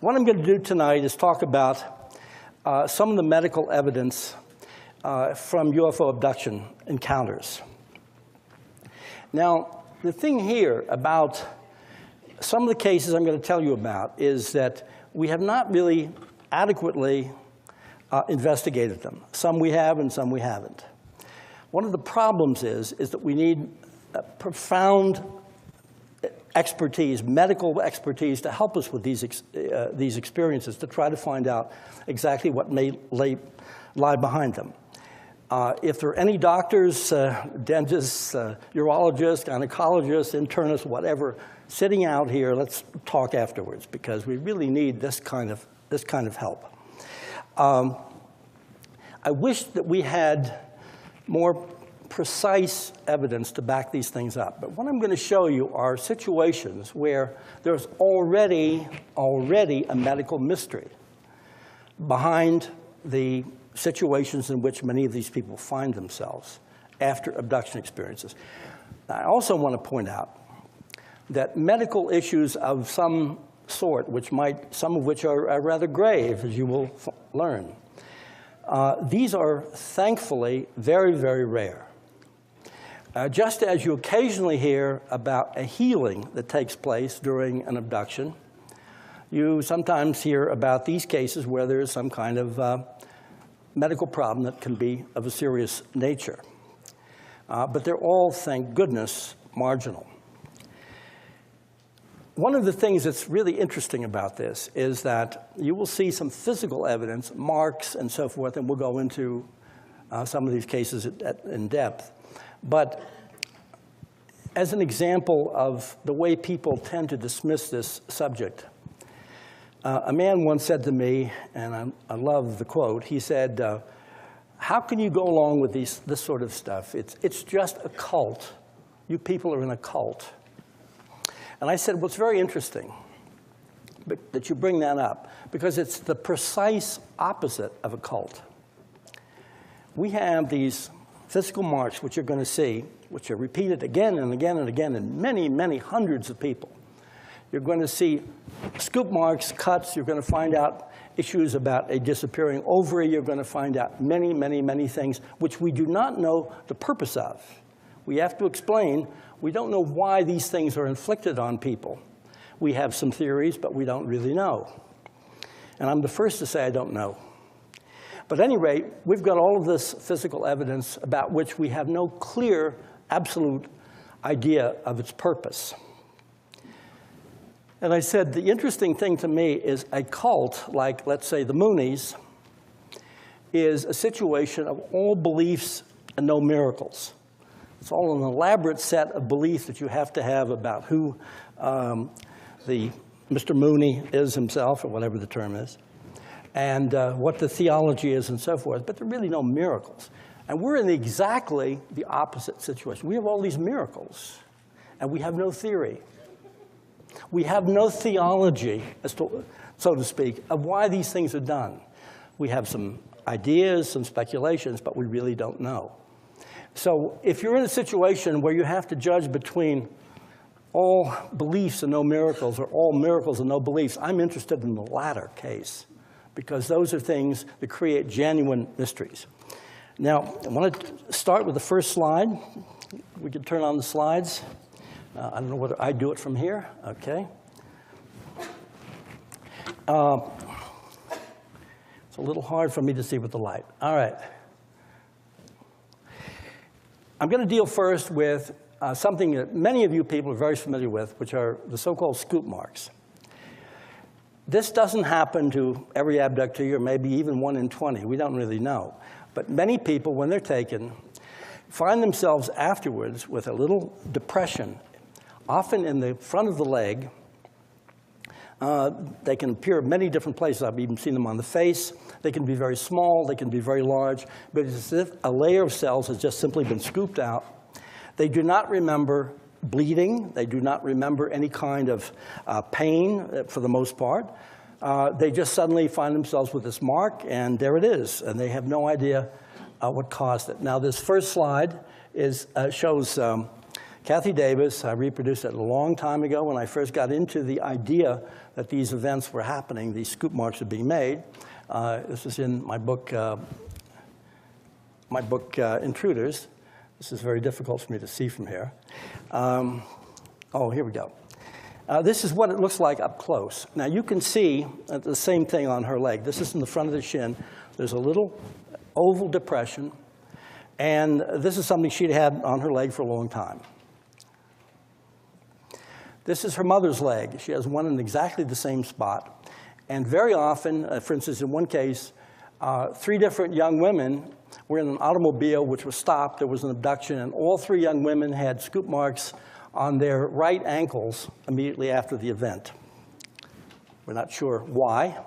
what I'm going to do tonight is talk about some of the medical evidence from UFO abduction encounters. Now, the thing here about some of the cases I'm going to tell you about is that we have not really adequately investigated them. Some we have and some we haven't. One of the problems is that we need profound expertise, medical expertise, to help us with these experiences, to try to find out exactly what may lie behind them. If there are any doctors, dentists, urologists, gynecologists, internists, whatever, sitting out here, let's talk afterwards, because we really need this kind of help. I wish that we had more precise evidence to back these things up. But what I'm going to show you are situations where there's already a medical mystery behind the situations in which many of these people find themselves after abduction experiences. I also want to point out that medical issues of some sort, some of which are rather grave, as you will learn, these are thankfully very, very rare. Just as you occasionally hear about a healing that takes place during an abduction, you sometimes hear about these cases where there is some kind of medical problem that can be of a serious nature. But they're all, thank goodness, marginal. One of the things that's really interesting about this is that you will see some physical evidence, marks and so forth, and we'll go into some of these cases in depth. But as an example of the way people tend to dismiss this subject, a man once said to me, and I love the quote, he said, how can you go along with this sort of stuff? It's just a cult. You people are in a cult. And I said, well, it's very interesting that you bring that up, because it's the precise opposite of a cult. We have these physical marks, which you're going to see, which are repeated again and again and again in many, many hundreds of people. You're going to see scoop marks, cuts. You're going to find out issues about a disappearing ovary. You're going to find out many, many, many things which we do not know the purpose of. We have to explain. We don't know why these things are inflicted on people. We have some theories, but we don't really know. And I'm the first to say I don't know. But at any rate, we've got all of this physical evidence about which we have no clear, absolute idea of its purpose. And I said, the interesting thing to me is a cult, like, let's say, the Moonies, is a situation of all beliefs and no miracles. It's all an elaborate set of beliefs that you have to have about who the Mr. Mooney is himself, or whatever the term is, and what the theology is and so forth, but there are really no miracles. And we're in exactly the opposite situation. We have all these miracles, and we have no theory. We have no theology, so to speak, of why these things are done. We have some ideas, some speculations, but we really don't know. So if you're in a situation where you have to judge between all beliefs and no miracles, or all miracles and no beliefs, I'm interested in the latter case, because those are things that create genuine mysteries. Now, I want to start with the first slide. We can turn on the slides. I don't know whether I do it from here. Okay. It's a little hard for me to see with the light. All right. I'm going to deal first with something that many of you people are very familiar with, which are the so-called scoop marks. This doesn't happen to every abductee, or maybe even 1 in 20. We don't really know. But many people, when they're taken, find themselves afterwards with a little depression, often in the front of the leg. They can appear in many different places. I've even seen them on the face. They can be very small. They can be very large. But it's as if a layer of cells has just simply been scooped out. They do not remember bleeding. They do not remember any kind of pain, for the most part. They just suddenly find themselves with this mark, and there it is. And they have no idea what caused it. Now, this first slide shows Kathy Davis, I reproduced it a long time ago when I first got into the idea that these events were happening, these scoop marks are being made. This is in my book Intruders. This is very difficult for me to see from here. Oh, here we go. This is what it looks like up close. Now you can see the same thing on her leg. This is in the front of the shin. There's a little oval depression, and this is something she'd had on her leg for a long time. This is her mother's leg. She has one in exactly the same spot. And very often, for instance, in one case, 3 different young women were in an automobile which was stopped. There was an abduction, and all 3 young women had scoop marks on their right ankles immediately after the event. We're not sure why.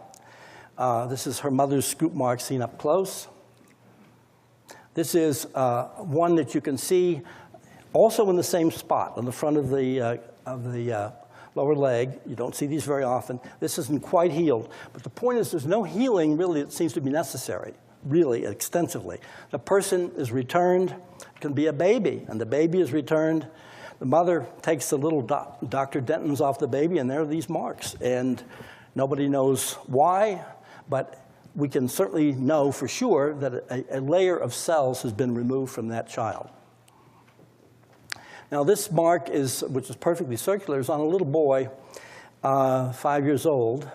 This is her mother's scoop mark seen up close. This is one that you can see also in the same spot on the front of the lower leg. You don't see these very often. This isn't quite healed. But the point is there's no healing really that seems to be necessary, really extensively. The person is returned. It can be a baby, and the baby is returned. The mother takes the little Dr. Dentons off the baby, and there are these marks. And nobody knows why, but we can certainly know for sure that a layer of cells has been removed from that child. Now this mark, which is perfectly circular, is on a little boy, 5 years old.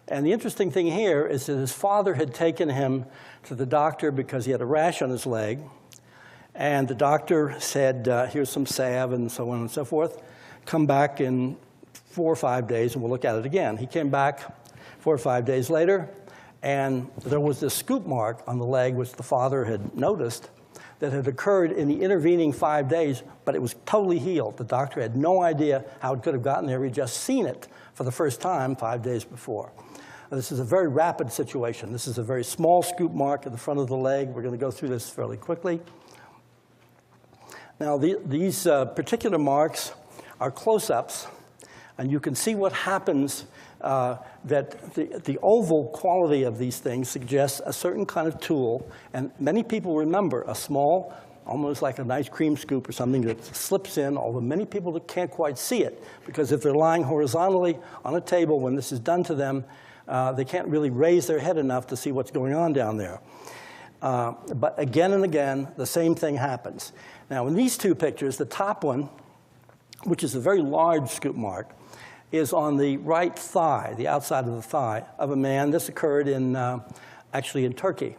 And the interesting thing here is that his father had taken him to the doctor because he had a rash on his leg. And the doctor said, here's some salve and so on and so forth. Come back in 4 or 5 days and we'll look at it again. He came back 4 or 5 days later, and there was this scoop mark on the leg which the father had noticed that had occurred in the intervening 5 days, but it was totally healed. The doctor had no idea how it could have gotten there. He'd just seen it for the first time 5 days before. This is a very rapid situation. This is a very small scoop mark at the front of the leg. We're going to go through this fairly quickly. Now, these particular marks are close-ups, and you can see what happens that the oval quality of these things suggests a certain kind of tool, and many people remember a small, almost like an ice cream scoop or something that slips in, although many people can't quite see it, because if they're lying horizontally on a table when this is done to them, they can't really raise their head enough to see what's going on down there. But again and again, the same thing happens. Now, in these 2 pictures, the top one, which is a very large scoop mark, is on the right thigh, the outside of the thigh of a man. This occurred actually in Turkey.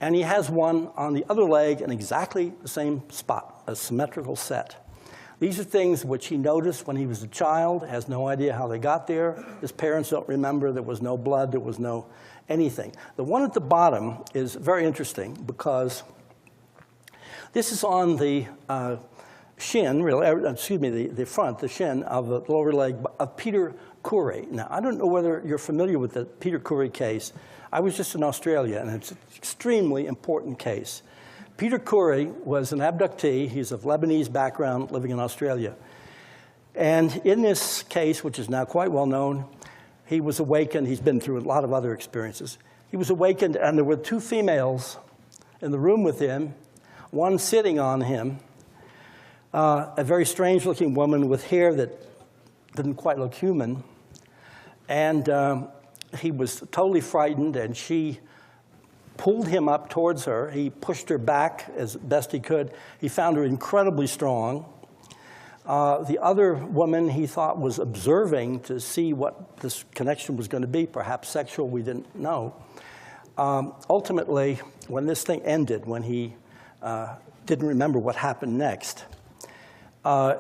And he has one on the other leg in exactly the same spot, a symmetrical set. These are things which he noticed when he was a child, has no idea how they got there. His parents don't remember. There was no blood. There was no anything. The one at the bottom is very interesting because this is on the shin, really, excuse me, the front, the shin of the lower leg of Peter Curry. Now, I don't know whether you're familiar with the Peter Curry case. I was just in Australia, and it's an extremely important case. Peter Curry was an abductee. He's of Lebanese background, living in Australia. And in this case, which is now quite well known, he was awakened. He's been through a lot of other experiences. He was awakened, and there were 2 females in the room with him, one sitting on him, a very strange-looking woman with hair that didn't quite look human. And he was totally frightened, and she pulled him up towards her. He pushed her back as best he could. He found her incredibly strong. The other woman he thought was observing to see what this connection was going to be, perhaps sexual, we didn't know. Ultimately, when this thing ended, when he didn't remember what happened next,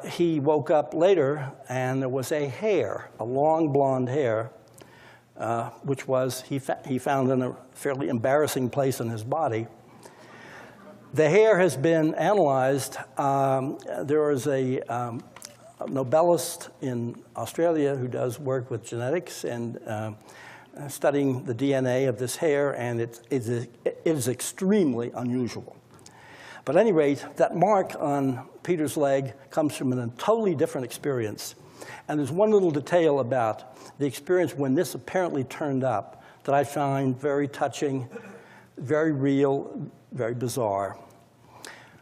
he woke up later, and there was a hair, a long blonde hair, which he found in a fairly embarrassing place in his body. The hair has been analyzed. There is a Nobelist in Australia who does work with genetics and studying the DNA of this hair, and it is extremely unusual. But at any rate, that mark on Peter's leg comes from a totally different experience. And there's one little detail about the experience when this apparently turned up that I find very touching, very real, very bizarre.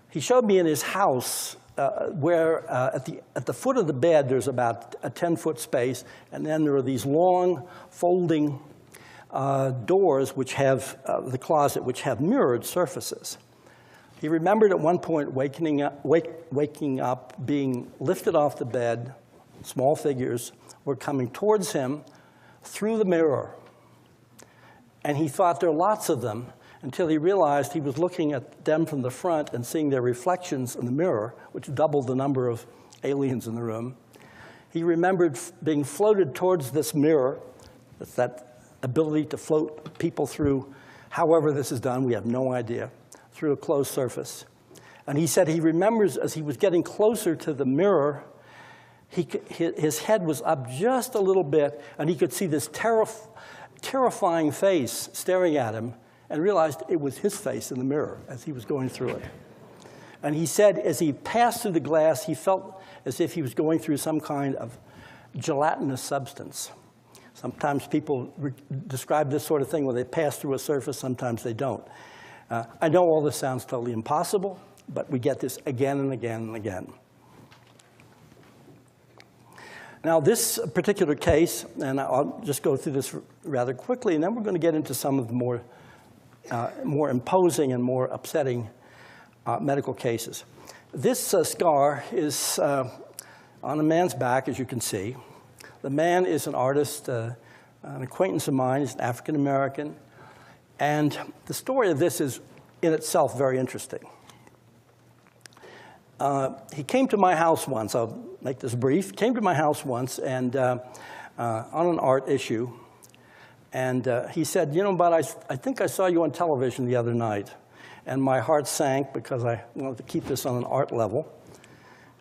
He showed me in his house where at the foot of the bed there's about a 10-foot space, and then there are these long folding doors which have the closet, which have mirrored surfaces. He remembered at one point waking up, being lifted off the bed. Small figures were coming towards him through the mirror. And he thought there are lots of them until he realized he was looking at them from the front and seeing their reflections in the mirror, which doubled the number of aliens in the room. He remembered being floated towards this mirror. That's that ability to float people through, however this is done, we have no idea, through a closed surface. And he said he remembers as he was getting closer to the mirror, his head was up just a little bit, and he could see this terrifying face staring at him, and realized it was his face in the mirror as he was going through it. And he said as he passed through the glass, he felt as if he was going through some kind of gelatinous substance. Sometimes people describe this sort of thing when they pass through a surface, sometimes they don't. I know all this sounds totally impossible, but we get this again and again and again. Now, this particular case, and I'll just go through this rather quickly, and then we're going to get into some of the more imposing and more upsetting medical cases. This scar is on a man's back, as you can see. The man is an artist, an acquaintance of mine. He's an African-American. And the story of this is, in itself, very interesting. He came to my house once. I'll make this brief. He came to my house once and on an art issue. And he said, you know, but I think I saw you on television the other night. And my heart sank because I wanted to keep this on an art level.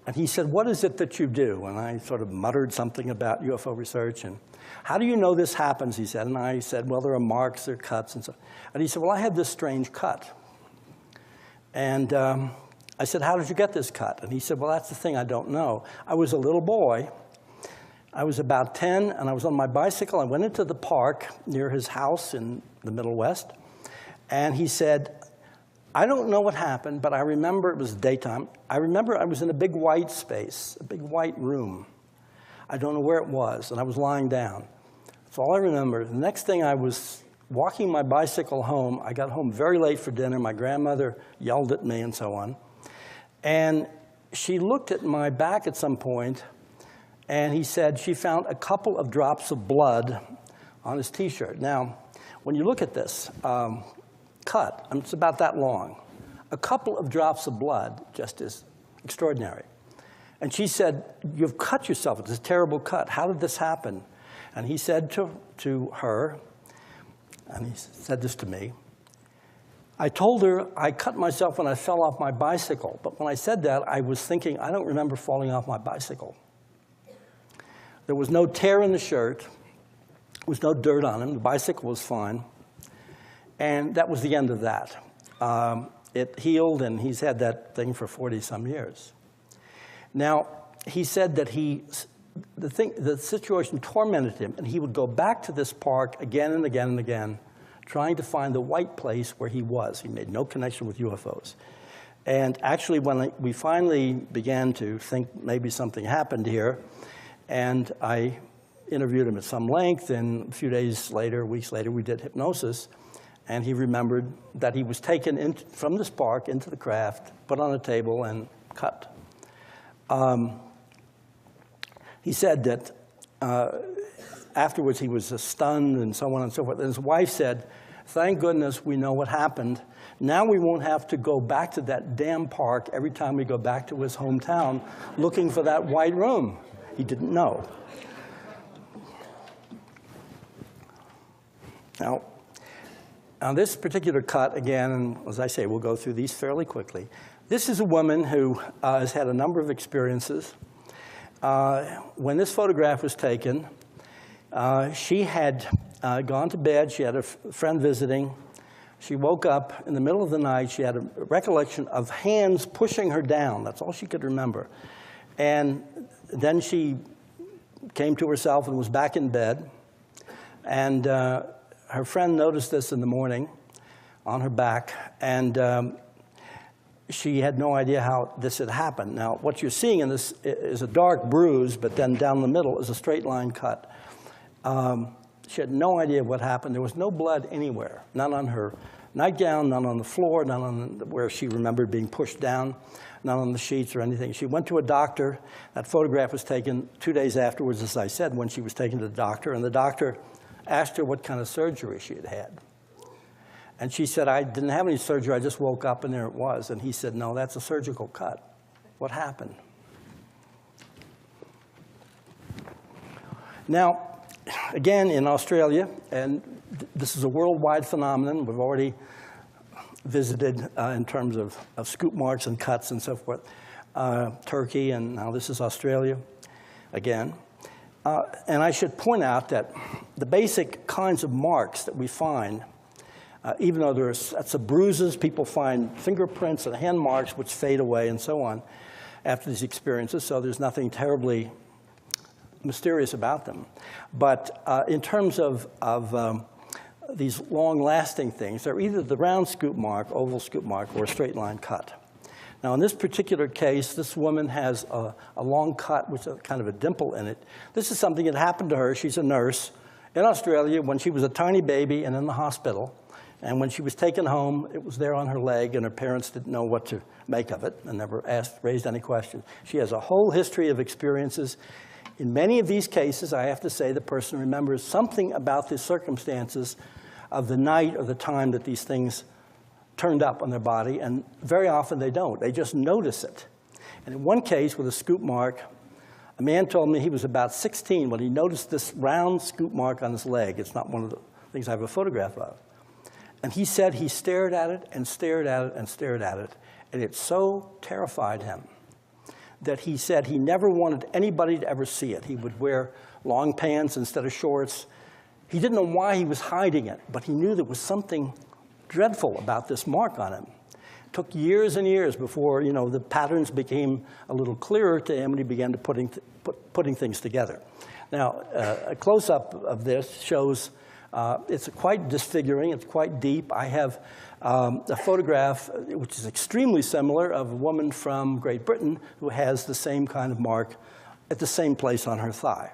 And he said, what is it that you do? And I sort of muttered something about UFO research. And how do you know this happens, he said. And I said, well, there are marks, there are cuts, and so. And he said, well, I had this strange cut. And I said, how did you get this cut? And he said, well, that's the thing, I don't know. I was a little boy. I was about 10, and I was on my bicycle. I went into the park near his house in the Middle West. And he said, I don't know what happened, but I remember it was daytime. I remember I was in a big white space, a big white room. I don't know where it was, and I was lying down. That's all I remember. The next thing, I was walking my bicycle home. I got home very late for dinner. My grandmother yelled at me and so on. And she looked at my back at some point, and he said she found a couple of drops of blood on his T-shirt. Now, when you look at this cut, it's about that long. A couple of drops of blood just is extraordinary. And she said, you've cut yourself. It's a terrible cut. How did this happen? And he said to her, and he said this to me, I told her I cut myself when I fell off my bicycle. But when I said that, I was thinking, I don't remember falling off my bicycle. There was no tear in the shirt. There was no dirt on him. The bicycle was fine. And that was the end of that. It healed, and he's had that thing for 40-some years. Now, he said that the situation tormented him, and he would go back to this park again and again and again, trying to find the white place where he was. He made no connection with UFOs. And actually, when we finally began to think maybe something happened here, and I interviewed him at some length, and a few days later, weeks later, we did hypnosis, and he remembered that he was taken from this park into the craft, put on a table, and cut. He said that afterwards he was stunned and so on and so forth. And his wife said, thank goodness we know what happened. Now we won't have to go back to that damn park every time we go back to his hometown looking for that white room. He didn't know. Now this particular cut, again, and as I say, we'll go through these fairly quickly. This is a woman who has had a number of experiences. When this photograph was taken, she had gone to bed. She had a friend visiting. She woke up in the middle of the night. She had a recollection of hands pushing her down. That's all she could remember. And then she came to herself and was back in bed. And her friend noticed this in the morning on her back. And she had no idea how this had happened. Now, what you're seeing in this is a dark bruise, but then down the middle is a straight line cut. She had no idea what happened. There was no blood anywhere, none on her nightgown, none on the floor, none on where she remembered being pushed down, none on the sheets or anything. She went to a doctor. That photograph was taken 2 days afterwards, as I said, when she was taken to the doctor, and the doctor asked her what kind of surgery she had had. And she said, I didn't have any surgery, I just woke up and there it was. And he said, no, that's a surgical cut. What happened? Now, again, in Australia, and this is a worldwide phenomenon, we've already visited in terms of scoop marks and cuts and so forth, Turkey, and now this is Australia again. And I should point out that the basic kinds of marks that we find, even though there's sets of bruises, people find fingerprints and hand marks which fade away and so on after these experiences, so there's nothing terribly mysterious about them. But in terms of these long-lasting things, they're either the round scoop mark, oval scoop mark, or a straight line cut. Now, in this particular case, this woman has a long cut with a kind of a dimple in it. This is something that happened to her. She's a nurse in Australia when she was a tiny baby and in the hospital. And when she was taken home, it was there on her leg, and her parents didn't know what to make of it and never raised any questions. She has a whole history of experiences. In many of these cases, I have to say the person remembers something about the circumstances of the night or the time that these things turned up on their body, and very often they don't. They just notice it. And in one case with a scoop mark, a man told me he was about 16 when he noticed this round scoop mark on his leg. It's not one of the things I have a photograph of. And he said he stared at it and stared at it and stared at it, and it so terrified him that he said he never wanted anybody to ever see it. He would wear long pants instead of shorts. He didn't know why he was hiding it, but he knew there was something dreadful about this mark on him. It took years and years before, you know, the patterns became a little clearer to him, and he began to putting things together. Now, a close-up of this shows it's quite disfiguring. It's quite deep. I have a photograph, which is extremely similar, of a woman from Great Britain who has the same kind of mark at the same place on her thigh.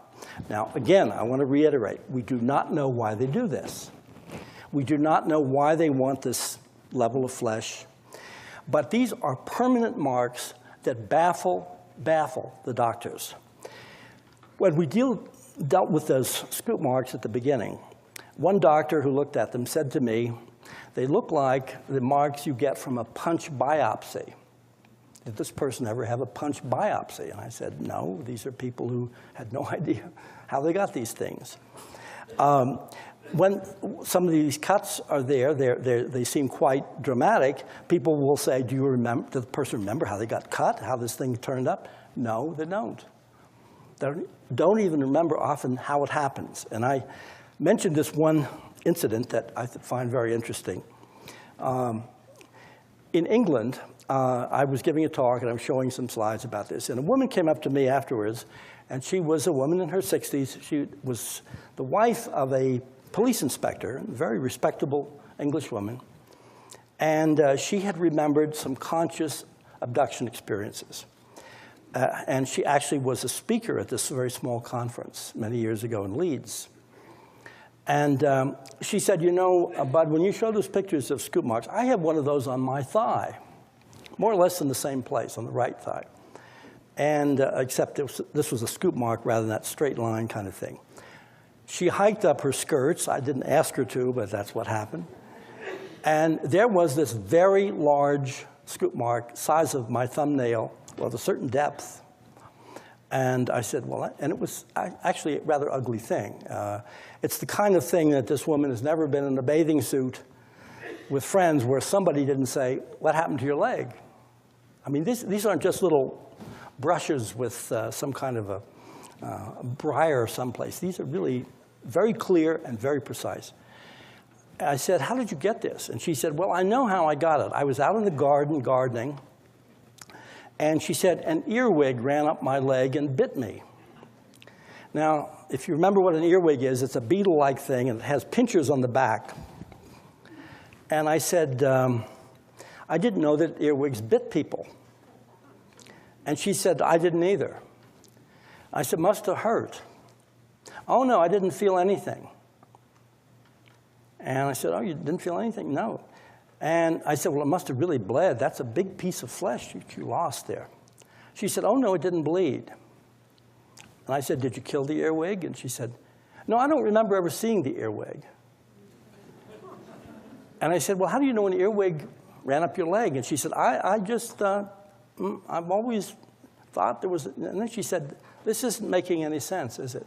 Now, again, I want to reiterate, we do not know why they do this. We do not know why they want this level of flesh. But these are permanent marks that baffle the doctors. When we dealt with those scoop marks at the beginning, one doctor who looked at them said to me, they look like the marks you get from a punch biopsy. Did this person ever have a punch biopsy? And I said, no, these are people who had no idea how they got these things. When some of these cuts are there, they seem quite dramatic. People will say, do the person remember how they got cut, how this thing turned up? No, they don't. They don't even remember often how it happens. And I mentioned this one incident that I find very interesting. In England, I was giving a talk, and I'm showing some slides about this. And a woman came up to me afterwards, and she was a woman in her 60s. She was the wife of a police inspector, a very respectable English woman. And she had remembered some conscious abduction experiences. And she actually was a speaker at this very small conference many years ago in Leeds. And she said, you know, Bud, when you show those pictures of scoop marks, I have one of those on my thigh, more or less in the same place, on the right thigh. And except this was a scoop mark rather than that straight line kind of thing. She hiked up her skirts. I didn't ask her to, but that's what happened. And there was this very large scoop mark, size of my thumbnail, with a certain depth. And I said, well, and it was actually a rather ugly thing. It's the kind of thing that this woman has never been in a bathing suit with friends where somebody didn't say, what happened to your leg? I mean, these aren't just little brushes with some kind of a briar someplace. These are really very clear and very precise. I said, how did you get this? And she said, well, I know how I got it. I was out in the garden gardening, and she said, an earwig ran up my leg and bit me. Now, if you remember what an earwig is, it's a beetle-like thing, and it has pinchers on the back. And I said, I didn't know that earwigs bit people. And she said, I didn't either. I said, must have hurt. Oh, no, I didn't feel anything. And I said, oh, you didn't feel anything? No. And I said, well, it must have really bled. That's a big piece of flesh you lost there. She said, oh, no, it didn't bleed. And I said, did you kill the earwig? And she said, no, I don't remember ever seeing the earwig. And I said, well, how do you know an earwig ran up your leg? And she said, I've always thought there was, and then she said, this isn't making any sense, is it?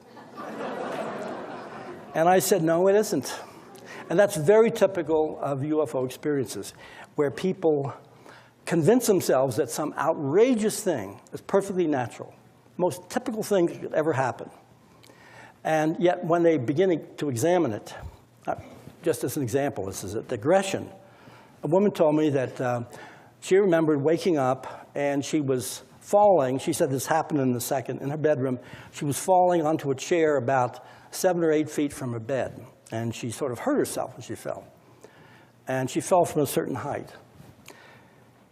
And I said, no, it isn't. And that's very typical of UFO experiences, where people convince themselves that some outrageous thing is perfectly natural, most typical thing that could ever happen. And yet when they begin to examine it, just as an example, this is a digression. A woman told me that she remembered waking up and she was falling. She said this happened in her bedroom. She was falling onto a chair about 7 or 8 feet from her bed. And she sort of hurt herself when she fell. And she fell from a certain height.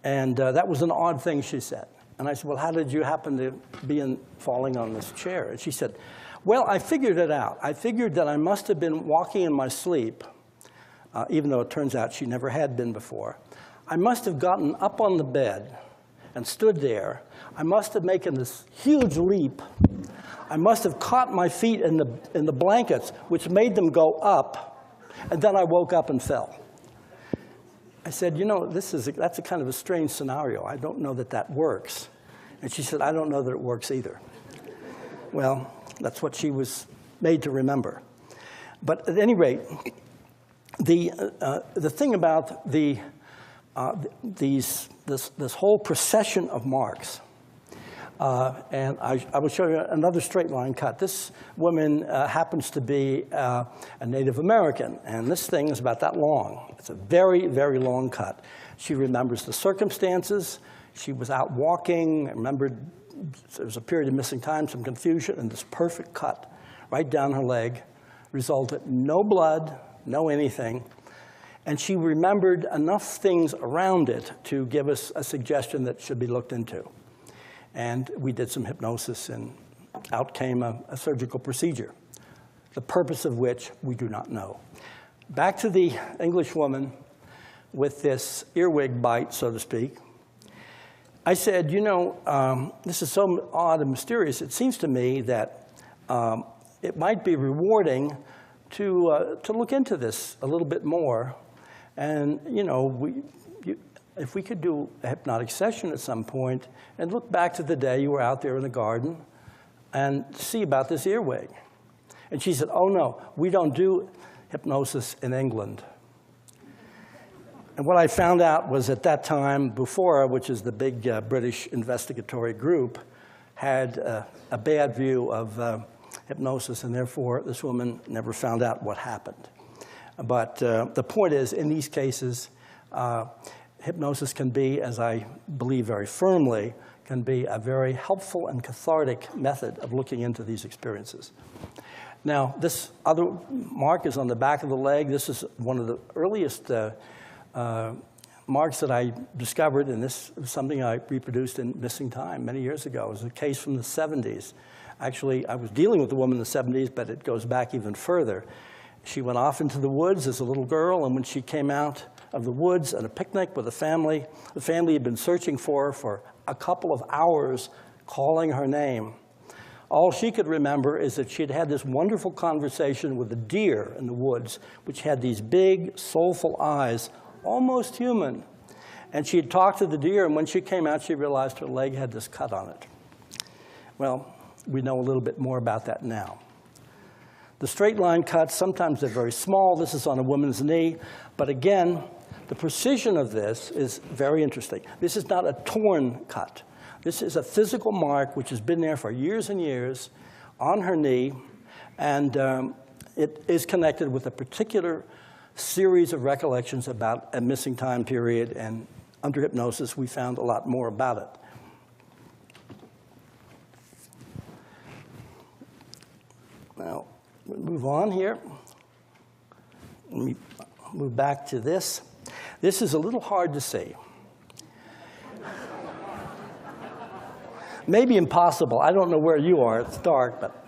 And that was an odd thing, she said. And I said, well, how did you happen to be falling on this chair? And she said, well, I figured it out. I figured that I must have been walking in my sleep, even though it turns out she never had been before. I must have gotten up on the bed and stood there. I must have taken this huge leap. I must have caught my feet in the blankets, which made them go up, and then I woke up and fell. I said, you know, that's a kind of a strange scenario. I don't know that that works. And she said, I don't know that it works either. Well, that's what she was made to remember. But at any rate, the thing about this whole procession of marks, and I will show you another straight line cut. This woman happens to be a Native American, and this thing is about that long. It's a very, very long cut. She remembers the circumstances. She was out walking, remembered there was a period of missing time, some confusion, and this perfect cut right down her leg resulted no blood, no anything. And she remembered enough things around it to give us a suggestion that should be looked into. And we did some hypnosis, and out came a surgical procedure, the purpose of which we do not know. Back to the English woman with this earwig bite, so to speak. I said, you know, this is so odd and mysterious. It seems to me that it might be rewarding to look into this a little bit more. And, you know, if we could do a hypnotic session at some point and look back to the day you were out there in the garden and see about this earwig. And she said, oh, no, we don't do hypnosis in England. And what I found out was at that time, Bufora, which is the big British investigatory group, had a bad view of hypnosis, and therefore this woman never found out what happened. But the point is, in these cases, hypnosis can be, as I believe very firmly, can be a very helpful and cathartic method of looking into these experiences. Now, this other mark is on the back of the leg. This is one of the earliest marks that I discovered, and this was something I reproduced in Missing Time many years ago. It was a case from the 70s. Actually, I was dealing with a woman in the 70s, but it goes back even further. She went off into the woods as a little girl, and when she came out of the woods at a picnic with the family had been searching for her for a couple of hours, calling her name. All she could remember is that she'd had this wonderful conversation with a deer in the woods, which had these big, soulful eyes, almost human. And she had talked to the deer, and when she came out, she realized her leg had this cut on it. Well, we know a little bit more about that now. The straight line cuts, sometimes they're very small. This is on a woman's knee. But again, the precision of this is very interesting. This is not a torn cut. This is a physical mark which has been there for years and years on her knee, and it is connected with a particular series of recollections about a missing time period, and under hypnosis we found a lot more about it. Now, we'll move on here. Let me move back to this. This is a little hard to see. maybe impossible. I don't know where you are. It's dark, but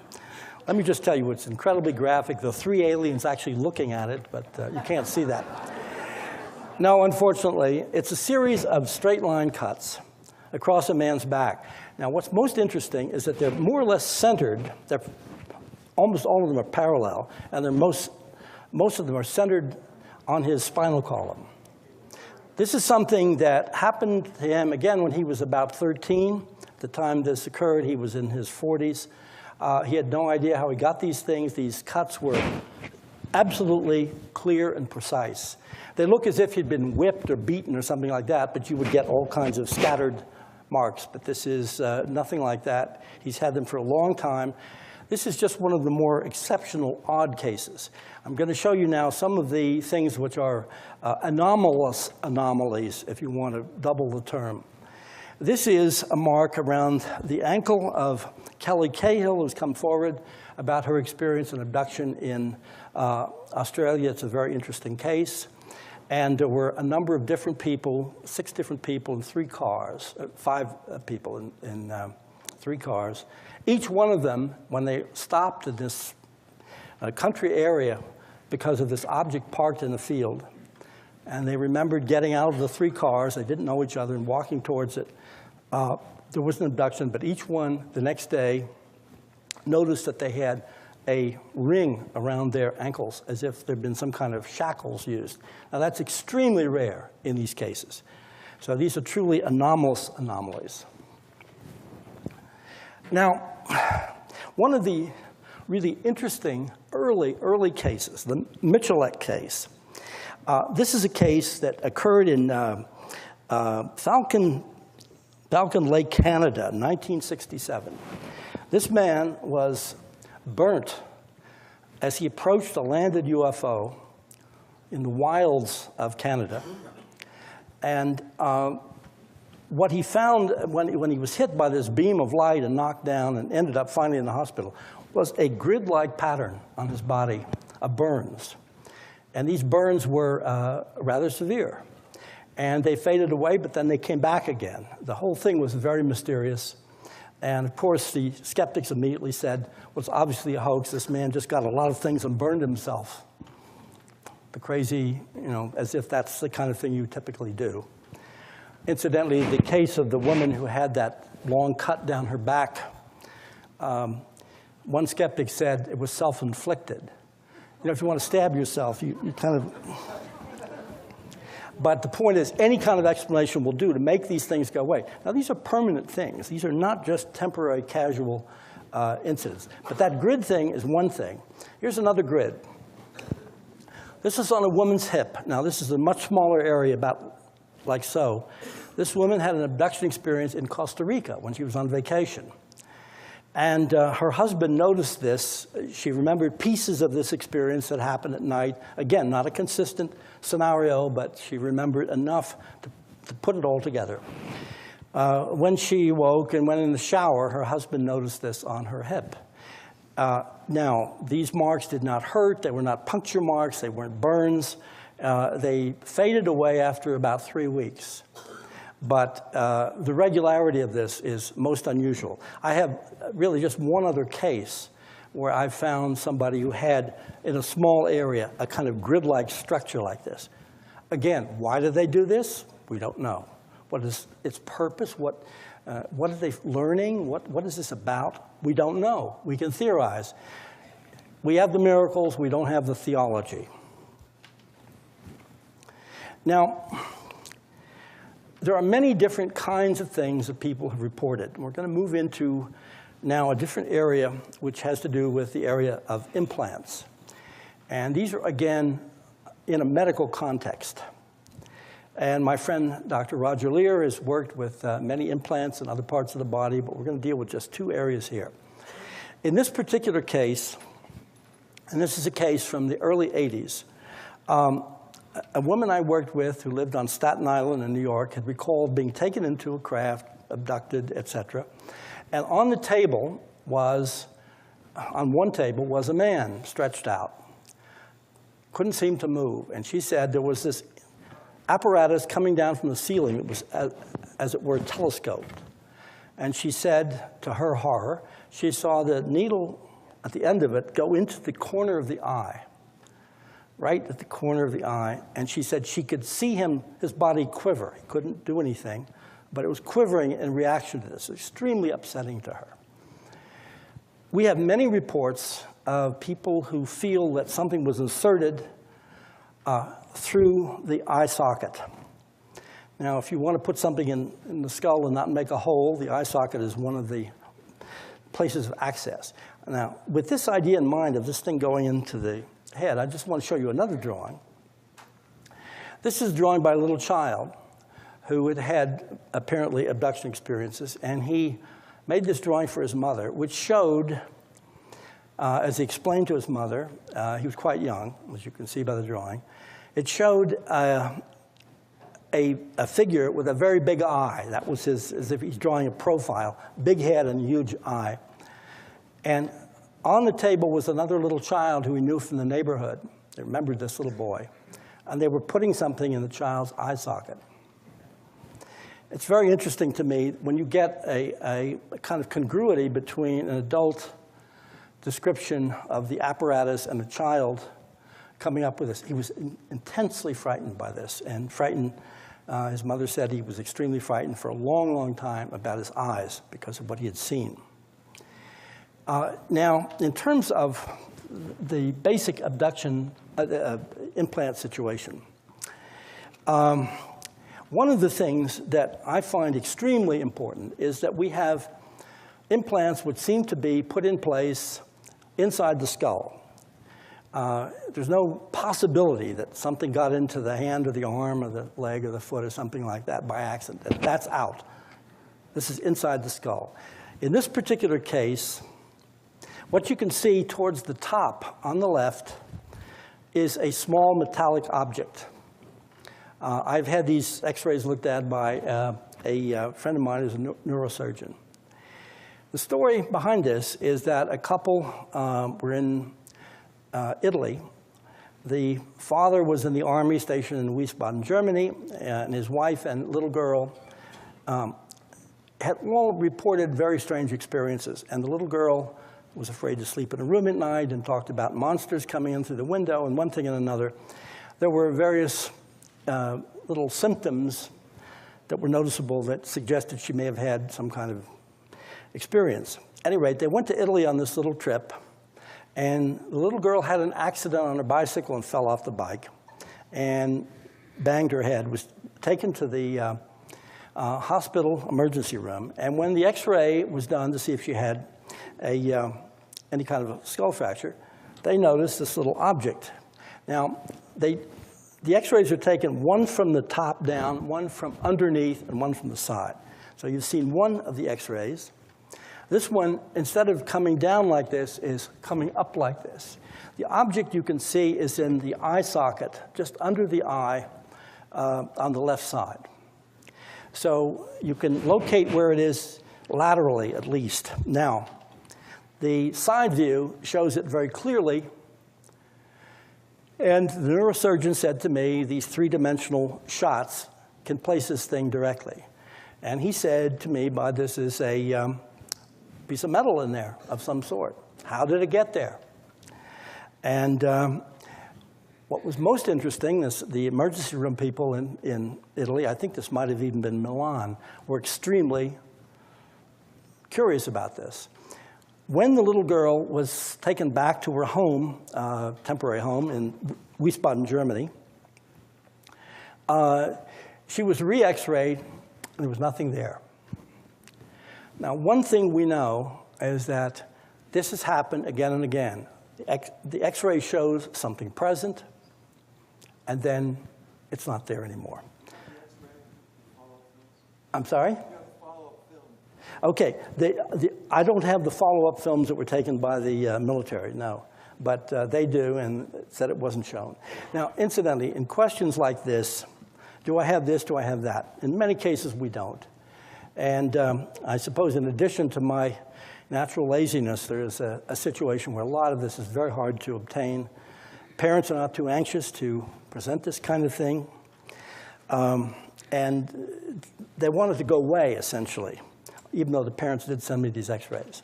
let me just tell you, it's incredibly graphic. There are 3 aliens actually looking at it, but you can't see that. No, unfortunately, it's a series of straight line cuts across a man's back. Now, what's most interesting is that they're more or less centered. Almost all of them are parallel, and most of them are centered on his spinal column. This is something that happened to him, again, when he was about 13. At the time this occurred, he was in his 40s. He had no idea how he got these things. These cuts were absolutely clear and precise. They look as if he'd been whipped or beaten or something like that, but you would get all kinds of scattered marks. But this is nothing like that. He's had them for a long time. This is just one of the more exceptional odd cases. I'm going to show you now some of the things which are anomalous anomalies, if you want to double the term. This is a mark around the ankle of Kelly Cahill, who's come forward about her experience in abduction in Australia. It's a very interesting case. And there were a number of different people, 6 different people in 3 cars, 5 people in 3 cars. Each one of them, when they stopped in this country area because of this object parked in the field, and they remembered getting out of the 3 cars, they didn't know each other, and walking towards it, there was an abduction, but each one the next day noticed that they had a ring around their ankles, as if there had been some kind of shackles used. Now, that's extremely rare in these cases. So these are truly anomalous anomalies. Now, one of the really interesting early cases, the Michalek case, this is a case that occurred in Falcon Lake, Canada, in 1967. This man was burnt as he approached a landed UFO in the wilds of Canada. And what he found when he was hit by this beam of light and knocked down and ended up finally in the hospital was a grid-like pattern on his body of burns. And these burns were rather severe. And they faded away, but then they came back again. The whole thing was very mysterious. And of course, the skeptics immediately said, well, it's obviously a hoax. This man just got a lot of things and burned himself. The crazy, as if that's the kind of thing you typically do. Incidentally, the case of the woman who had that long cut down her back, one skeptic said it was self-inflicted. If you want to stab yourself, you kind of... But the point is, any kind of explanation will do to make these things go away. Now, these are permanent things. These are not just temporary, casual incidents. But that grid thing is one thing. Here's another grid. This is on a woman's hip. Now, this is a much smaller area, about like so. This woman had an abduction experience in Costa Rica when she was on vacation. And her husband noticed this. She remembered pieces of this experience that happened at night. Again, not a consistent scenario, but she remembered enough to put it all together. When she woke and went in the shower, her husband noticed this on her hip. Now, these marks did not hurt. They were not puncture marks. They weren't burns. They faded away after about 3 weeks. But the regularity of this is most unusual. I have really just one other case where I found somebody who had, in a small area, a kind of grid-like structure like this. Again, why did they do this? We don't know. What is its purpose? What are they learning? What is this about? We don't know. We can theorize. We have the miracles. We don't have the theology. Now, there are many different kinds of things that people have reported. We're going to move into now a different area which has to do with the area of implants. And these are, again, in a medical context. And my friend, Dr. Roger Lear, has worked with many implants in other parts of the body, but we're going to deal with just 2 areas here. In this particular case, and this is a case from the early 80s, a woman I worked with who lived on Staten Island in New York had recalled being taken into a craft, abducted, etc. And on the table was, on one table was a man stretched out. Couldn't seem to move. And she said there was this apparatus coming down from the ceiling. It was, as it were, telescoped. And she said, to her horror, she saw the needle at the end of it go into the corner of the eye, right at the corner of the eye. And she said she could see his body quiver. He couldn't do anything, but it was quivering in reaction to this. Extremely upsetting to her. We have many reports of people who feel that something was inserted through the eye socket. Now, if you want to put something in the skull and not make a hole, the eye socket is one of the places of access. Now, with this idea in mind of this thing going into the head, I just want to show you another drawing. This is drawn by a little child who had had apparently abduction experiences, and he made this drawing for his mother, which showed, as he explained to his mother, he was quite young, as you can see by the drawing, it showed a figure with a very big eye. That was as if he's drawing a profile, big head and huge eye. And on the table was another little child who he knew from the neighborhood. They remembered this little boy. And they were putting something in the child's eye socket. It's very interesting to me when you get a kind of congruity between an adult description of the apparatus and a child coming up with this. He was intensely frightened by this, and frightened, his mother said he was extremely frightened for a long, long time about his eyes because of what he had seen. Now, in terms of the basic abduction implant situation, one of the things that I find extremely important is that we have implants which seem to be put in place inside the skull. There's no possibility that something got into the hand or the arm or the leg or the foot or something like that by accident. That's out. This is inside the skull. In this particular case, what you can see towards the top on the left is a small metallic object. I've had these x-rays looked at by a friend of mine who's a neurosurgeon. The story behind this is that a couple were in Italy. The father was in the army stationed in Wiesbaden, Germany, and his wife and little girl had all reported very strange experiences. And the little girl was afraid to sleep in a room at night and talked about monsters coming in through the window and one thing and another. There were various little symptoms that were noticeable that suggested she may have had some kind of experience. At any rate, they went to Italy on this little trip, and the little girl had an accident on her bicycle and fell off the bike and banged her head, was taken to the hospital emergency room, and when the x-ray was done to see if she had any kind of a skull fracture, they noticed this little object. Now, the x-rays are taken one from the top down, one from underneath, and one from the side. So you've seen one of the x-rays. This one, instead of coming down like this, is coming up like this. The object you can see is in the eye socket, just under the eye on the left side. So you can locate where it is laterally, at least. Now, the side view shows it very clearly. And the neurosurgeon said to me, these three-dimensional shots can place this thing directly. And he said to me, "Bud, this is a piece of metal in there of some sort. How did it get there?" And what was most interesting is the emergency room people in Italy, I think this might have even been Milan, were extremely curious about this. When the little girl was taken back to her home, temporary home in Wiesbaden, Germany, she was re-x-rayed, and there was nothing there. Now, one thing we know is that this has happened again and again. The x-ray shows something present, and then it's not there anymore. I'm sorry? Okay, I don't have the follow-up films that were taken by the military, no. But they do, and said it wasn't shown. Now, incidentally, in questions like this, do I have this, do I have that? In many cases, we don't. And I suppose in addition to my natural laziness, there is a situation where a lot of this is very hard to obtain. Parents are not too anxious to present this kind of thing. And they want it to go away, essentially. even though the parents did send me these x-rays.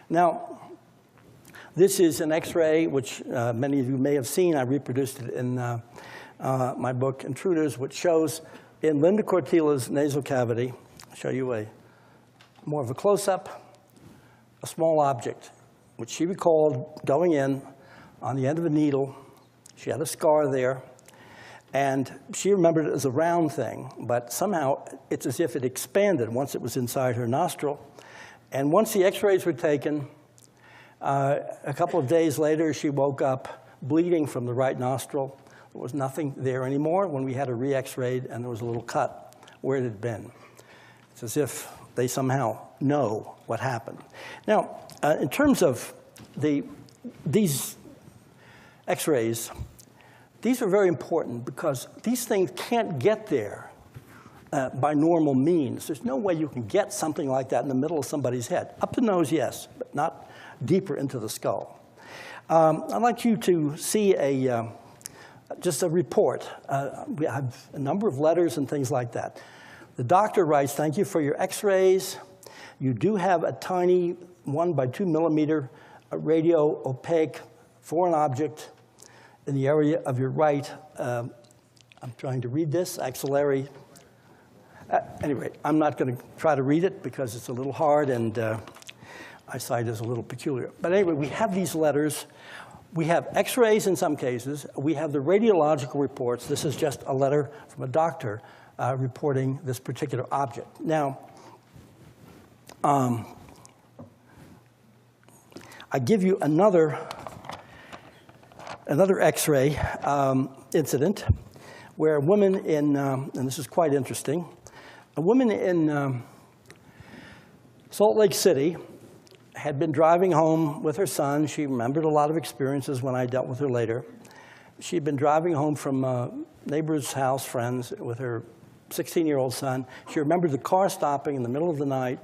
Now, this is an x-ray which many of you may have seen. I reproduced it in my book, Intruders, which shows in Linda Cortila's nasal cavity, I'll show you more of a close-up, a small object, which she recalled going in on the end of a needle. She had a scar there, and she remembered it as a round thing, but somehow it's as if it expanded once it was inside her nostril. And once the x-rays were taken, a couple of days later, she woke up bleeding from the right nostril. There was nothing there anymore when we had her re-x-rayed, and there was a little cut where it had been. It's as if they somehow know what happened. Now, in terms of these x-rays, these are very important because these things can't get there by normal means. There's no way you can get something like that in the middle of somebody's head. Up the nose, yes, but not deeper into the skull. I'd like you to see just a report. We have a number of letters and things like that. The doctor writes, "Thank you for your x-rays. You do have a tiny 1 by 2 millimeter radio opaque foreign object in the area of your right," I'm trying to read this, axillary. Anyway, I'm not going to try to read it because it's a little hard and eyesight is a little peculiar. But anyway, we have these letters. We have x-rays in some cases. We have the radiological reports. This is just a letter from a doctor reporting this particular object. Now, I give you another x-ray incident where a woman in, and this is quite interesting, a woman in Salt Lake City had been driving home with her son. She remembered a lot of experiences when I dealt with her later. She had been driving home from a neighbor's house, friends, with her 16-year-old son. She remembered the car stopping in the middle of the night,